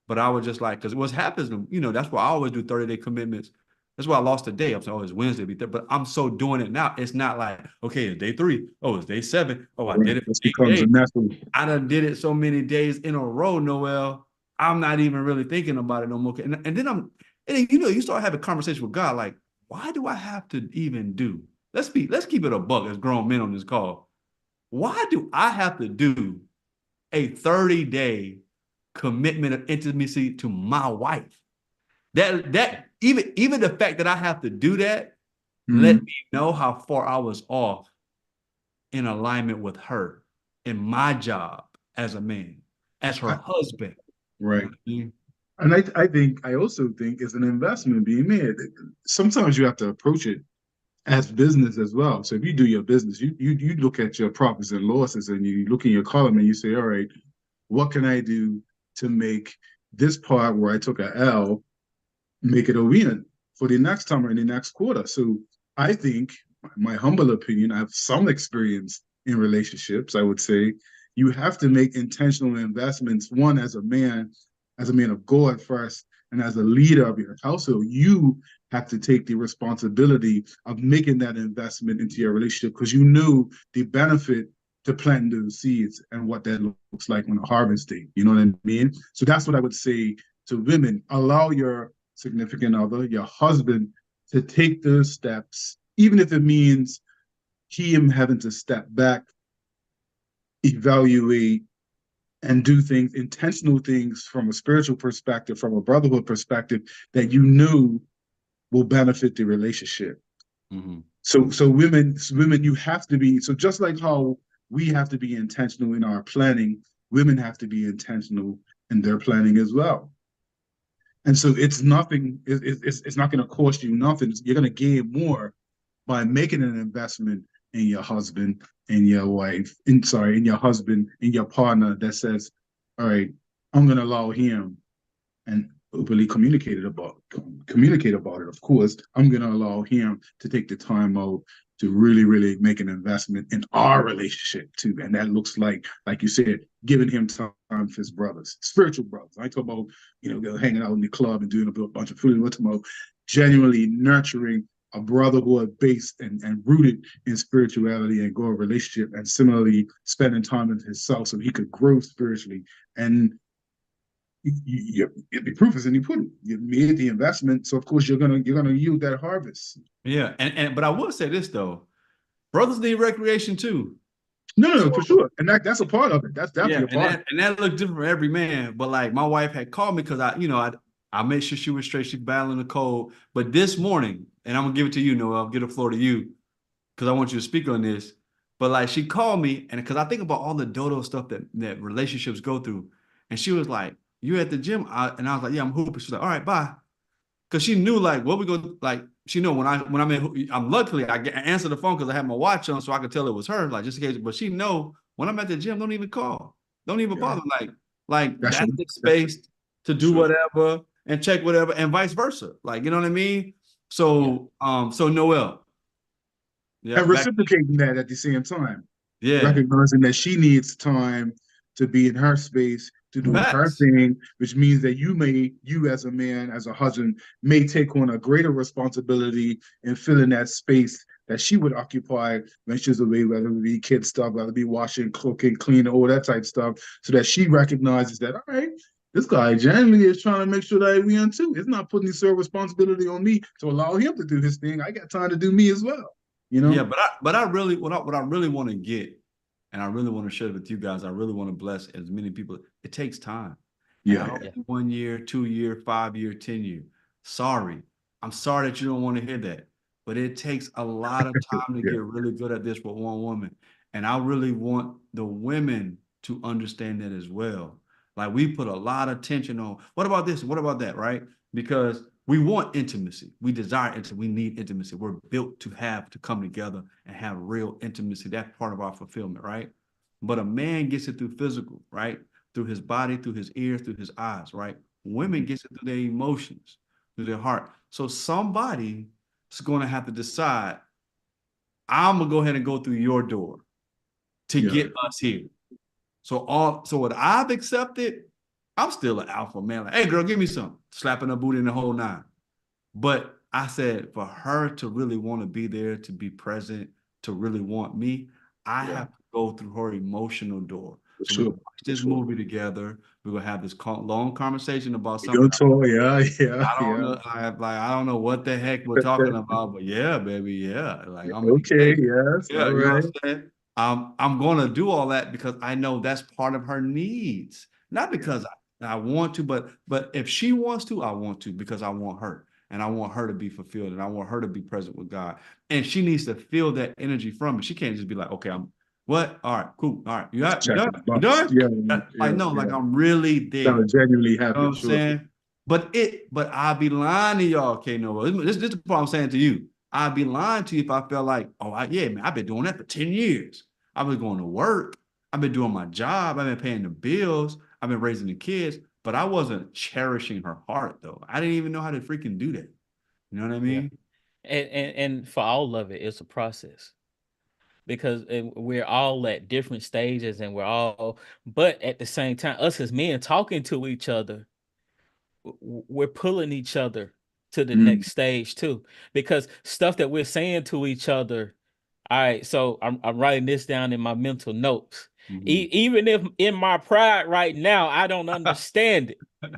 But I was just like, because what happens, that's why I always do 30-day commitments. That's why I lost a day. I'm saying, oh, it's Wednesday, but I'm so doing it now. It's not like, okay, it's day 3. Oh, it's day 7. Oh, I Right. did it for This 8 becomes a days. natural. I done did it so many days in a row, Noel. I'm not even really thinking about it no more. And then And then, you know, you start having conversation with God, like, why do I have to even do? Let's keep it a buck as grown men on this call. Why do I have to do a 30-day commitment of intimacy to my wife? That even the fact that I have to do that let Mm. me know how far I was off in alignment with her in my job as a man, as her I, husband. You know right. what I mean? And I also think it's an investment being made. Sometimes you have to approach it as business as well. So if you do your business, you look at your profits and losses and you look in your column and you say, all right, what can I do to make this part where I took a L make it a win for the next time or in the next quarter? So I think, my humble opinion, I have some experience in relationships. I would say you have to make intentional investments. One, as a man of God first, and as a leader of your household, you have to take the responsibility of making that investment into your relationship because you know the benefit to planting those seeds and what that looks like on a harvest day. You know what I mean? So that's what I would say to women. Allow your significant other, your husband, to take those steps, even if it means him having to step back, evaluate, and do things, intentional things from a spiritual perspective, from a brotherhood perspective, that you know will benefit the relationship. Mm-hmm. So women, you have to be, so just like how we have to be intentional in our planning, women have to be intentional in their planning as well. And so it's nothing, it's not going to cost you nothing. You're going to gain more by making an investment in your husband, in your wife, in your husband, in your partner that says, all right, I'm going to allow him and openly communicate about it. Of course, I'm going to allow him to take the time out to really, really make an investment in our relationship too. And that looks like you said, giving him time for his brothers, spiritual brothers. I talk about, hanging out in the club and doing a bunch of food. We're talking about genuinely nurturing a brotherhood based and rooted in spirituality and grow a relationship, and similarly spending time with himself so he could grow spiritually. And the proof is in the pudding. You made the investment, so of course you're gonna yield that harvest. Yeah, and but I will say this though, brothers need recreation too. No, So for sure, and that's a part of it. That's yeah, definitely a part of it. and that looked different for every man. But like my wife had called me because I made sure she was straight. She's battling the cold. But this morning, and I'm gonna give it to you, Noel. I'll give the floor to you because I want you to speak on this. But like she called me, and because I think about all the dodo stuff that relationships go through, and she was like, "You at the gym?" And I was like, "Yeah, I'm hooping." She's like, "All right, bye." Because she knew like what we go like. She knew when I'm luckily I answered the phone because I had my watch on so I could tell it was her, like just in case. But she know when I'm at the gym, don't even call, don't even Yeah, bother. Like that's that's your, the that's space to do sure. whatever and check whatever and vice versa. Like you know what I mean? Yeah. So Noel, yeah, And back, reciprocating that at the same time, yeah, recognizing that she needs time to be in her space, to do her facts. thing, which means that you as a man, as a husband, may take on a greater responsibility in filling that space that she would occupy when she's away, whether it be kid stuff, whether it be washing, cooking, cleaning, all that type of stuff, so that she recognizes that, all right, this guy generally is trying to make sure that we in too. It's not putting the sole responsibility on me to allow him to do his thing. I got time to do me as well, you Yeah, know? but I really what I really want to get, and I really want to share it with you guys. I really want to bless as many people. It takes time, and I Yeah, don't yeah. Yeah. mean 1 year, 2 year, 5 year, 10 year. Sorry, I'm sorry that you don't want to hear that, but it takes a lot of time to Yeah. get really good at this with one woman, and I really want the women to understand that as well. Like we put a lot of tension on what about this? What about that? Right? Because we want intimacy. We desire intimacy. We need intimacy. We're built to come together and have real intimacy. That's part of our fulfillment, right? But a man gets it through physical, right? Through his body, through his ears, through his eyes, right? Women gets it through their emotions, through their heart. So somebody is going to have to decide, I'm gonna go ahead and go through your door to Yeah. get us here. So what I've accepted, I'm still an alpha man. Like, hey girl, give me some. Slapping her booty in the whole nine. But I said for her to really want to be there, to be present, to really want me, I Yeah. have to go through her emotional door. For So we're sure. gonna watch this movie together. We're gonna have this long conversation about We something. don't talk. Yeah, yeah, I don't yeah. know. I don't know what the heck we're talking about, but yeah, baby, yeah. Like I'm Okay, engaged. yes, Yeah, all you know right. what I'm saying? I'm gonna do all that because I know that's part of her needs. Not Yeah, because I want to, but if she wants to, I want to because I want her. And I want her to be fulfilled and I want her to be present with God. And she needs to feel that energy from me. She can't just be like, okay, I'm what? All right, cool. All right. just You done? checking the You box. done? Yeah, Like, yeah, no, like yeah. I'm really there. Gotta genuinely You know happy, what I'm sure. saying? But I'd be lying to y'all, K Nova. This is the part I'm saying to you. I'd be lying to you if I felt like, oh, yeah, man, I've been doing that for 10 years. I've been going to work. I've been doing my job. I've been paying the bills. I've been raising the kids. But I wasn't cherishing her heart, though. I didn't even know how to freaking do that. You know what I Yeah. mean? And for all of it, it's a process because we're all at different stages and but at the same time, us as men talking to each other, we're pulling each other to the Mm. next stage too, because stuff that we're saying to each other. All right, so I'm writing this down in my mental notes. Mhm. Even if in my pride right now, I don't understand it.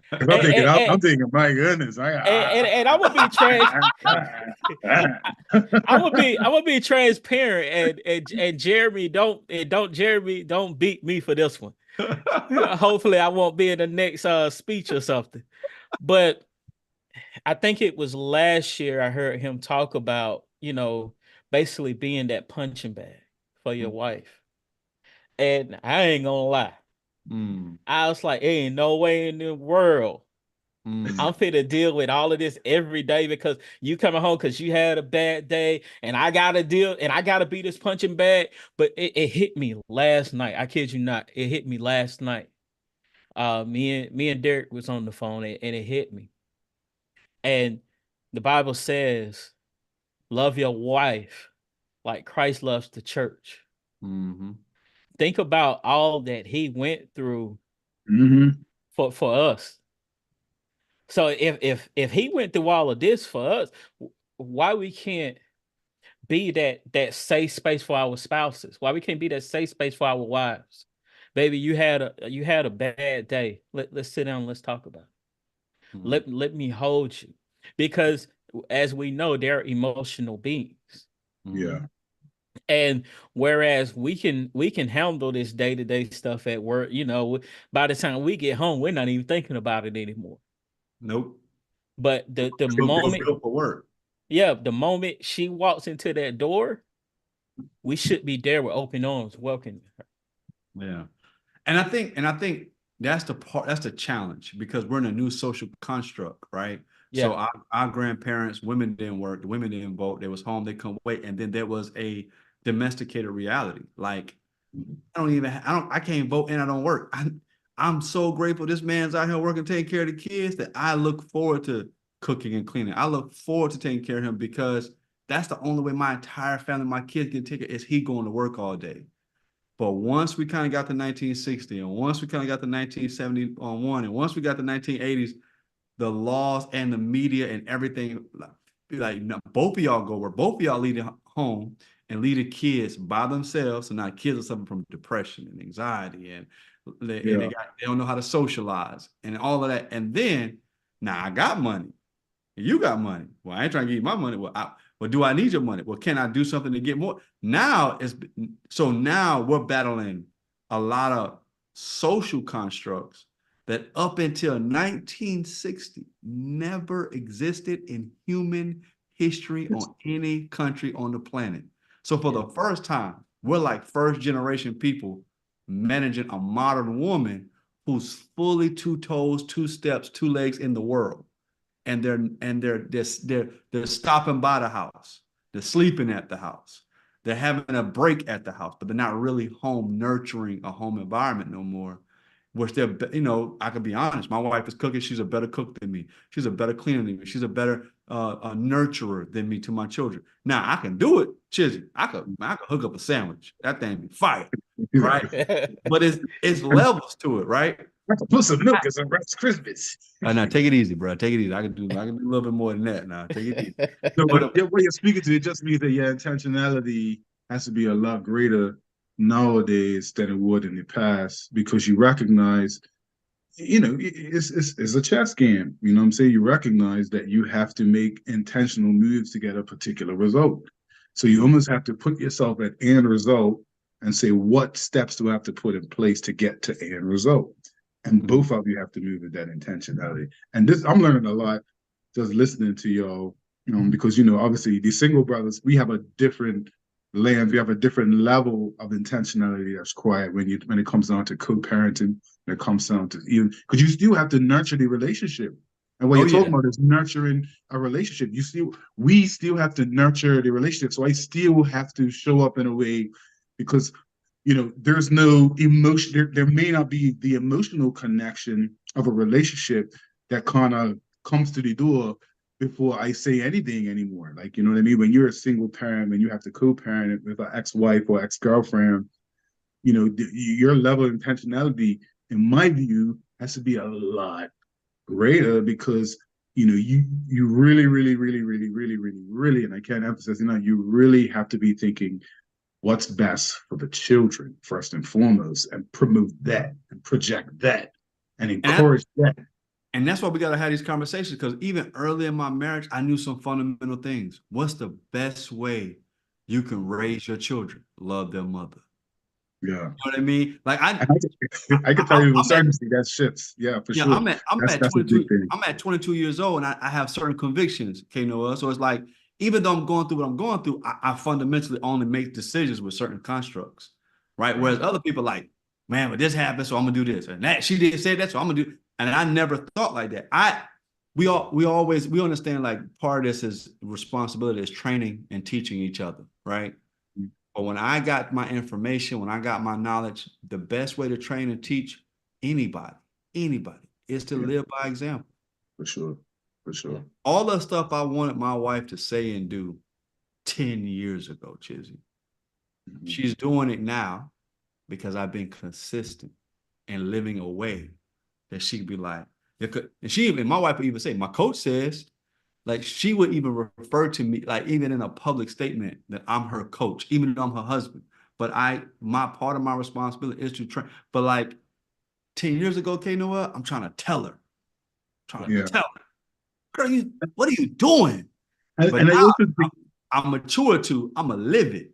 'Cause And, I'm thinking, my goodness, and I'm gonna be I'm gonna be transparent and Jeremy don't beat me for this one. Hopefully I won't be in the next speech or something. But I think it was last year I heard him talk about, basically being that punching bag for your wife. And I ain't gonna lie. Mm, I was like, ain't no way in the world mm, I'm fit to deal with all of this every day because you coming home because you had a bad day and I gotta deal and I gotta be this punching bag. But it hit me last night. I kid you not. It hit me last night. Me and Derek was on the phone and it hit me. And the Bible says, love your wife like Christ loves the church. mhm, Think about all that he went through Mm-hmm. for us. So if he went through all of this for us, why we can't be that safe space for our spouses? Why we can't be that safe space for our wives? Baby, you had a bad day. Let's sit down and let's talk about it. mm, Let me hold you. Because as we know, they're emotional beings. Yeah. mhm. And whereas we can handle this day-to-day stuff at work, by the time we get home, we're not even thinking about it anymore. Nope. But the We're moment, built for work. yeah, the moment she walks into that door, we should be there with open arms, welcoming her. Yeah. And I think that's the challenge because we're in a new social construct, right? So Yeah, our grandparents, women didn't work, the women didn't vote, they was home, they couldn't wait. And then there was a domesticated reality. Like I can't vote and I don't work. I'm so grateful this man's out here working, taking care of the kids that I look forward to cooking and cleaning. I look forward to taking care of him because that's the only way my entire family, my kids can take it is he going to work all day. But once we kind of got to 1960, and once we kind of got to 1971, and once we got to 1980s, the laws and the media and everything, like both of y'all go where both of y'all lead it home and lead the kids by themselves. So now kids are suffering from depression and anxiety, and Yeah. they don't know how to socialize and all of that. And then now I got money. You got money. Well, I ain't trying to give you my money. Well, do I need your money? Well, can I do something to get more? Now we're battling a lot of social constructs that up until 1960 never existed in human history on any country on the planet. So for yeah, the first time, we're like first generation people managing a modern woman who's fully two toes, two steps, two legs in the world and they're stopping by the house. They're sleeping at the house. They're having a break at the house, but they're not really home nurturing a home environment no more. Which they're, I can be honest. My wife is cooking. She's a better cook than me. She's a better cleaner than me. She's a better a nurturer than me to my children. Now I can do it, Chizzy. I could hook up a sandwich. That thing be fire, right? But it's levels to it, right? I can put some milk in some Rice Krispies. Now take it easy, bro. Take it easy. I can do a little bit more than that. Now take it easy. So But what you're speaking to, it just means that your intentionality has to be a lot greater nowadays than it would in the past because you recognize, it's a chess game. You know what I'm saying? You recognize that you have to make intentional moves to get a particular result. So you almost have to put yourself at end result and say, what steps do I have to put in place to get to end result? And both of you have to move with that intentionality. And this, I'm learning a lot just listening to y'all, because obviously the single brothers, we have a different lens, we have a different level of intentionality that's quiet when it comes down to co-parenting, when it comes down to even because you still have to nurture the relationship. And what you're talking about is nurturing a relationship. We still have to nurture the relationship. So I still have to show up in a way because there's no emotion. There may not be the emotional connection of a relationship that kind of comes to the door before I say anything anymore. Like, you know what I mean? When you're a single parent, when you have to co-parent with an ex-wife or ex-girlfriend, your level of intentionality, in my view, has to be a lot greater because you really, really, really, really, really, really, really, and I can't emphasize enough, you really have to be thinking what's best for the children first and foremost, and promote that and project that and encourage that. And that's why we got to have these conversations, because even early in my marriage, I knew some fundamental things. What's the best way you can raise your children? Love their mother. Yeah. You know what I mean? Like I can tell you with certainty that shifts. Yeah, for sure. I'm at that's 22. I'm at 22 years old, and I have certain convictions, Noah. So it's like, even though I'm going through what I'm going through, I fundamentally only make decisions with certain constructs, right? Whereas other people like, man, but this happened, so I'm gonna do this, and that she didn't say that, so I'm gonna do. And I never thought like that. We understand like part of this is responsibility is training and teaching each other, right? But when I got my information, when I got my knowledge, the best way to train and teach anybody, is to live by example. For sure. All the stuff I wanted my wife to say and do 10 years ago, Chizzy, she's doing it now because I've been consistent and living a way that she could be like, and my wife would even say, my coach says, like, she would even refer to me, like, even in a public statement, that I'm her coach, even though I'm her husband. But my part of my responsibility is to train. But like 10 years ago, Noah, I'm trying to tell her. Girl, what are you doing? But now I'm mature to, I'm going to live it.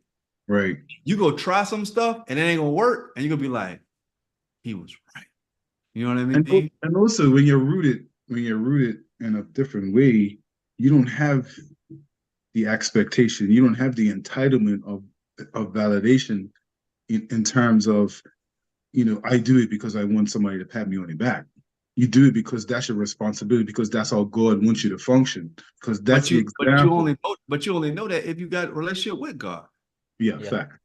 Right. You go try some stuff and it ain't going to work. And you're going to be like, he was right. You know what I mean? And also when you're rooted in a different way, you don't have the expectation, you don't have the entitlement of validation in terms of, I do it because I want somebody to pat me on the back. You do it because that's your responsibility, because that's how God wants you to function. Because that's the example. But you only know that if you got a relationship with God. Yeah. Fact.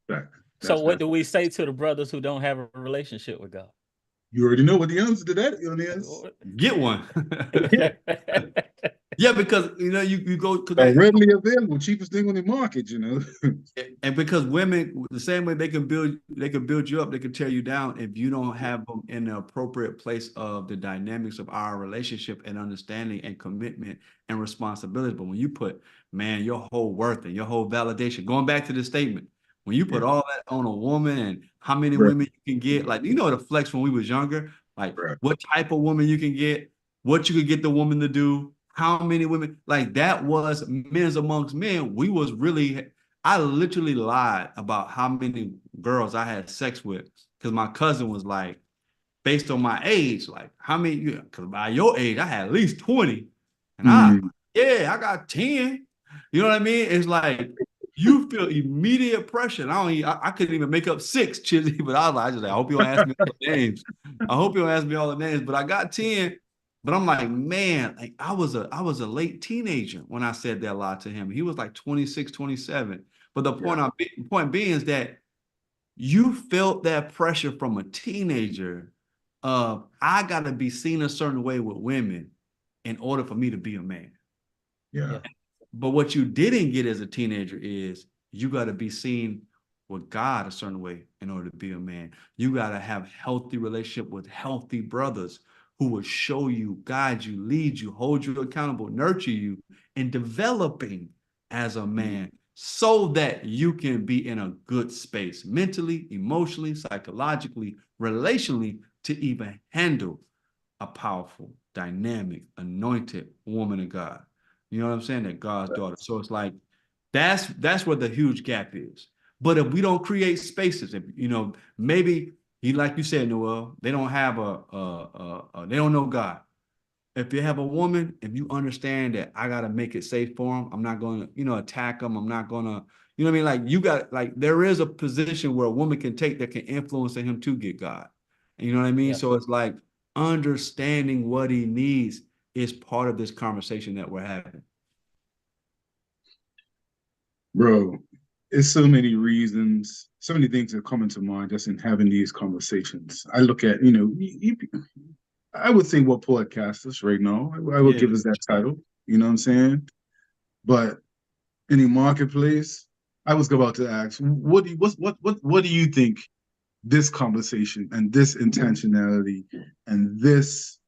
So what do we say to the brothers who don't have a relationship with God? You already know what the answer to that is. Get one. Yeah, because you go readily available, cheapest thing on the market, And because women, the same way they can build you up, they can tear you down if you don't have them in the appropriate place of the dynamics of our relationship and understanding and commitment and responsibility. But when you put, man, your whole worth and your whole validation, going back to the statement, when you put all that on a woman and how many women you can get, like, the flex when we was younger, like what type of woman you can get, what you could get the woman to do, how many women, like that was men's amongst men. I literally lied about how many girls I had sex with because my cousin was like, based on my age, like how many, because by your age, I had at least 20. And I got 10. You know what I mean? It's like, you feel immediate pressure. And I couldn't even make up 6, Chizzy, but I was like, I hope you don't ask me all the names. I hope you don't ask me all the names, but I got 10. But I'm like, man, like I was a late teenager when I said that lie to him. He was like 26, 27. But the point being is that you felt that pressure from a teenager of, I got to be seen a certain way with women in order for me to be a man. Yeah. But what you didn't get as a teenager is you got to be seen with God a certain way in order to be a man. You got to have healthy relationship with healthy brothers who will show you, guide you, lead you, hold you accountable, nurture you in developing as a man so that you can be in a good space mentally, emotionally, psychologically, relationally to even handle a powerful, dynamic, anointed woman of God. You know what I'm saying? That God's daughter. So it's like that's where the huge gap is. But if we don't create spaces, if maybe like you said, Noel, they don't have they don't know God. If you have a woman, if you understand that I gotta make it safe for them, I'm not gonna, attack them. I'm not gonna, you know what I mean? Like you got like there is a position where a woman can take that can influence him to get God. And you know what I mean? Yeah. So it's like understanding what he needs is part of this conversation that we're having. Bro, it's so many reasons, so many things that come into mind just in having these conversations. I look at, I would say we're podcasters right now. I would Yeah. give us that title. You know what I'm saying? But in the marketplace, I was about to ask, what do you think this conversation and this intentionality and this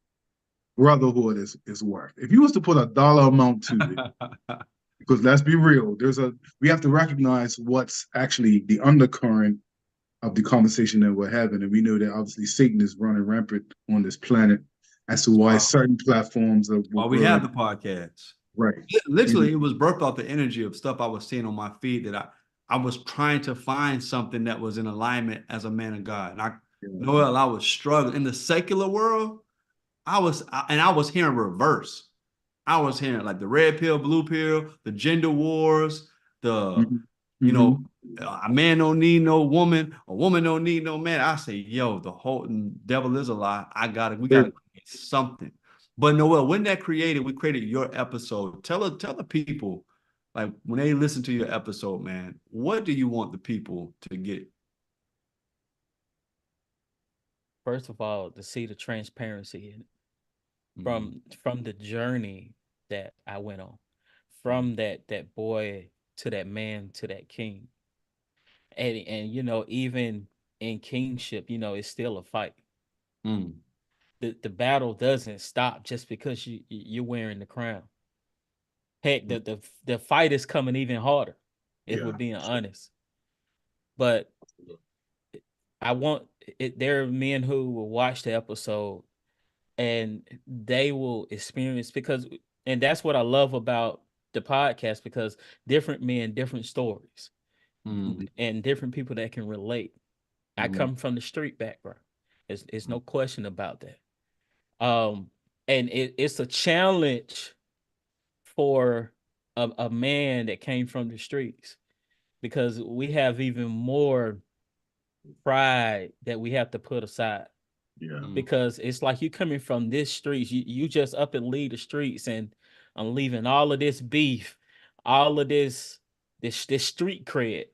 brotherhood is worth? If you was to put a dollar amount to it, because let's be real, we have to recognize what's actually the undercurrent of the conversation that we're having. And we know that obviously Satan is running rampant on this planet as to why certain platforms were While we have growing. the podcast. Right. Literally, it was birthed off the energy of stuff I was seeing on my feed that I was trying to find something that was in alignment as a man of God. And Noel, I was struggling in the secular world. I was hearing reverse. I was hearing like the red pill, blue pill, the gender wars, the Mm-hmm. you know, Mm-hmm. a man don't need no woman, a woman don't need no man. I say, yo, the whole devil is a lie. We gotta create something. But Noel, when that created, we created your episode. Tell the people, like when they listen to your episode, man, what do you want the people to get? First of all, to see the transparency in it Mm-hmm. from the journey that I went on, from that boy to that man to that king, and even in kingship, it's still a fight. Mm-hmm. The battle doesn't stop just because you're wearing the crown. Heck, the fight is coming even harder, if we're Yeah. being honest. But I want it. There are men who will watch the episode and they will experience and that's what I love about the podcast because different men, different stories, Mm-hmm. and different people that can relate. I Mm-hmm. come from the street background. It's no question about that. Um, and it's a challenge for a man that came from the streets because we have even more pride that we have to put aside Yeah. because it's like you coming from this streets, you just up and leave the streets, and I'm leaving all of this beef, all of this street cred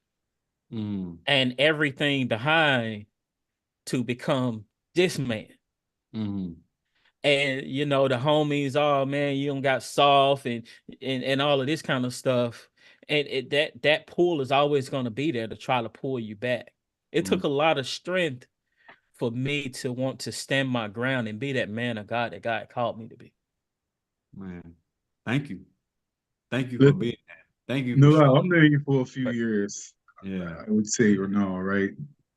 Mm-hmm. and everything behind to become this man. Mm-hmm. And the homies, oh man, you don't got soft and all of this kind of stuff. And that pull is always going to be there to try to pull you back. It Mm-hmm. took a lot of strength for me to want to stand my ground and be that man of God that God called me to be. Man, thank you. Thank you for Listen, being that. Thank you for no, showing. I'm knowing you for a few years. Yeah. I would say or no, right?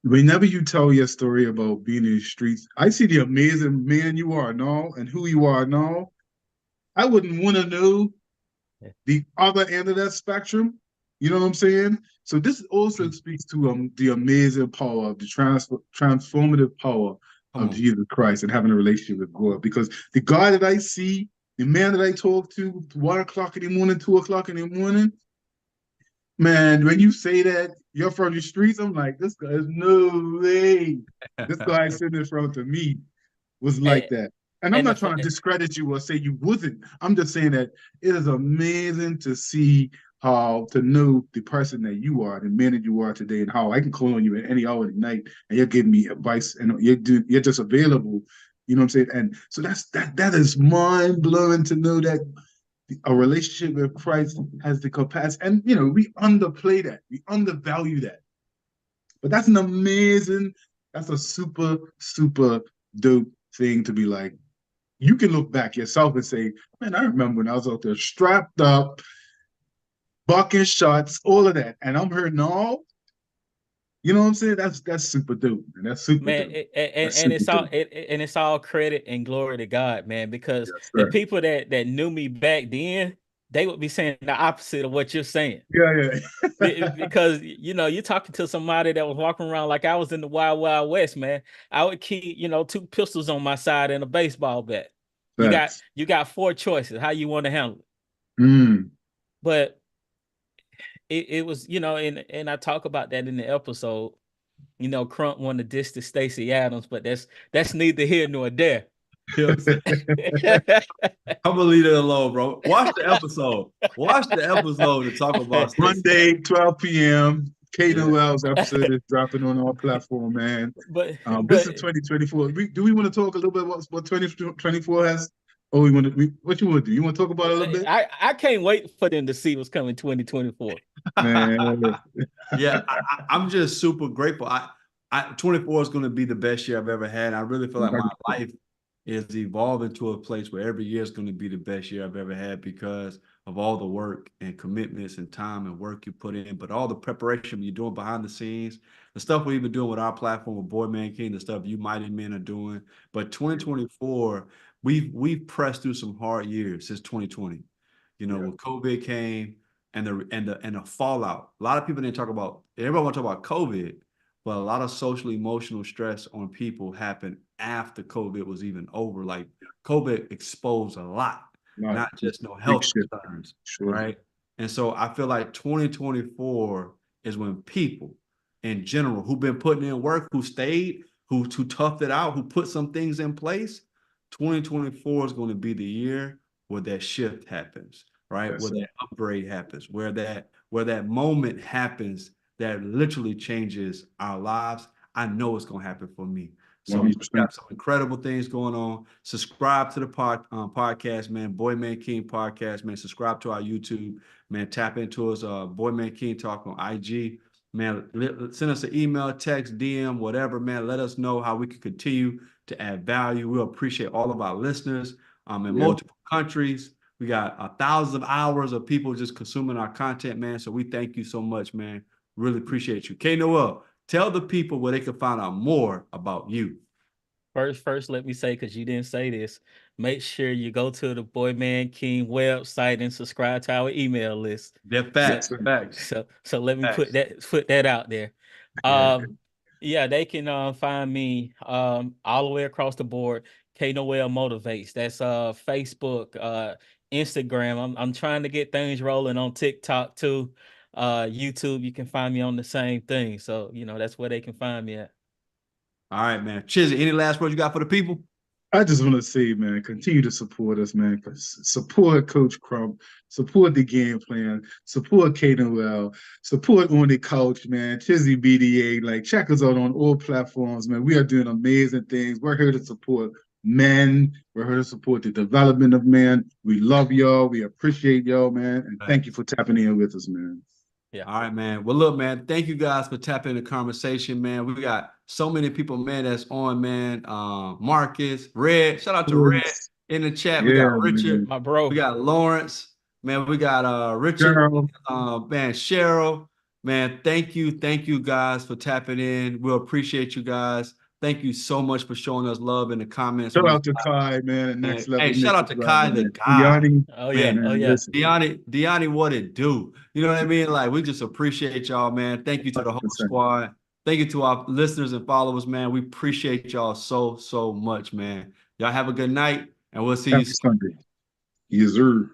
Whenever you tell your story about being in the streets, I see the amazing man you are now and who you are now. I wouldn't want to know the other end of that spectrum. You know what I'm saying? So this also speaks to the amazing power of the transformative power Come of on. Jesus Christ and having a relationship with God. Because the God that I see, the man that I talk to 1 o'clock in the morning, 2 o'clock in the morning, man, when you say that you're from the streets, I'm like, this guy is no way. This guy sitting in front of me was like And, that. And I'm and not trying to discredit you or say you wasn't. I'm just saying that it is amazing to see how to know the person that you are, the man that you are today, and how I can call on you at any hour of the night and you're giving me advice and you're just available. You know what I'm saying? And so that is mind blowing to know that a relationship with Christ has the capacity. And we underplay that, we undervalue that. But that's a super, super dope thing to be like. You can look back yourself and say, man, I remember when I was out there strapped up, bucking shots, all of that. And I'm heard, no, you know what I'm saying? That's super dope, man. That's super Man, dope. and, That's and super it's all dope. and it's all credit and glory to God, man, because Yes, the sir. people that knew me back then, they would be saying the opposite of what you're saying. Yeah, yeah. Because you're talking to somebody that was walking around like I was in the wild wild west, man. I would keep two pistols on my side and a baseball bat. you got Facts. you got four choices how you want to handle it. Mm. But it was, and I talk about that in the episode. Crump wanted to diss to Stacey Adams, but that's neither here nor there. You know what I'm saying? I'm gonna leave it alone, bro. Watch the episode. Watch the episode to talk about Stacey. Monday, 12 p.m. Yeah. Kaden Wells episode is dropping on our platform, man. but This but is 2024. Do we want to talk a little bit about what 2024 has? Oh, what you want to do? You want to talk about it a little bit? I can't wait for them to see what's coming 2024. Man, Yeah, I'm just super grateful. 24 is going to be the best year I've ever had. I really feel like my life is evolving to a place where every year is going to be the best year I've ever had because of all the work and commitments and time and work you put in, but all the preparation you're doing behind the scenes, the stuff we've been doing with our platform with Boy Man King, the stuff you mighty men are doing. But 2024, we've pressed through some hard years since 2020. yeah, When COVID came and the fallout. A lot of people didn't talk about. Everybody want to talk about COVID, but a lot of social emotional stress on people happened after COVID was even over. Like COVID exposed a lot, not not just no big health shit. concerns, Sure. right? And so I feel like 2024 is when people in general who've been putting in work, who stayed, who toughed it out, who put some things in place. 2024 is going to be the year where that shift happens, right? Yes, Where sir. that upgrade happens, where that moment happens that literally changes our lives. I know it's gonna happen for me. So we 100%. got some incredible things going on. Subscribe to the podcast, man. Boy Man King podcast, man. Subscribe to our YouTube, man. Tap into us, Boy Man King Talk on IG, man. Send us an email, text, DM, whatever, man. Let us know how we can continue to add value. We'll appreciate all of our listeners in Yeah. multiple countries. We got 1,000 hours of people just consuming our content, man. So we thank you so much, man. Really appreciate you. K Noel, tell the people where they can find out more about you. First, let me say, because you didn't say this, make sure you go to the Boy Man King website and subscribe to our email list. They're So, facts, facts, so let me put facts. that out there. Yeah. Yeah, they can find me all the way across the board. K Noel Motivates. That's Facebook, Instagram. I'm trying to get things rolling on TikTok too. YouTube, you can find me on the same thing. So, that's where they can find me at. All right, man. Chizzy, any last words you got for the people? I just want to say, man, continue to support us, man. Support Coach Crump, support the game plan, support Kaden Well, support On the Couch, man. Chizzy BDA, like check us out on all platforms, man. We are doing amazing things. We're here to support men. We're here to support the development of men. We love y'all. We appreciate y'all, man. And thank you for tapping in with us, man. Yeah. All right, man. Well, look, man, thank you guys for tapping the conversation, man. We got so many people, man, that's on, man. Marcus, Red, shout out to Red in the chat. We Yeah, got Richard, man. My bro. we got Lawrence, man. We got Richard, Girl, man, Cheryl, man. Thank you guys for tapping in. We'll appreciate you guys. Thank you so much for showing us love in the comments on shout this. out to Kai, man, at Next And Level hey, shout out Makeup to Kai Driver, the man. guy. Oh yeah. Man, Oh Man, yeah. listen, Deani, what it do? You know what I mean? Like, we just appreciate y'all, man. Thank you to the whole 100%. squad. Thank you to our listeners and followers, man. We appreciate y'all so much, man. Y'all have a good night, and we'll see you Happy soon. Sunday. Yes, sir.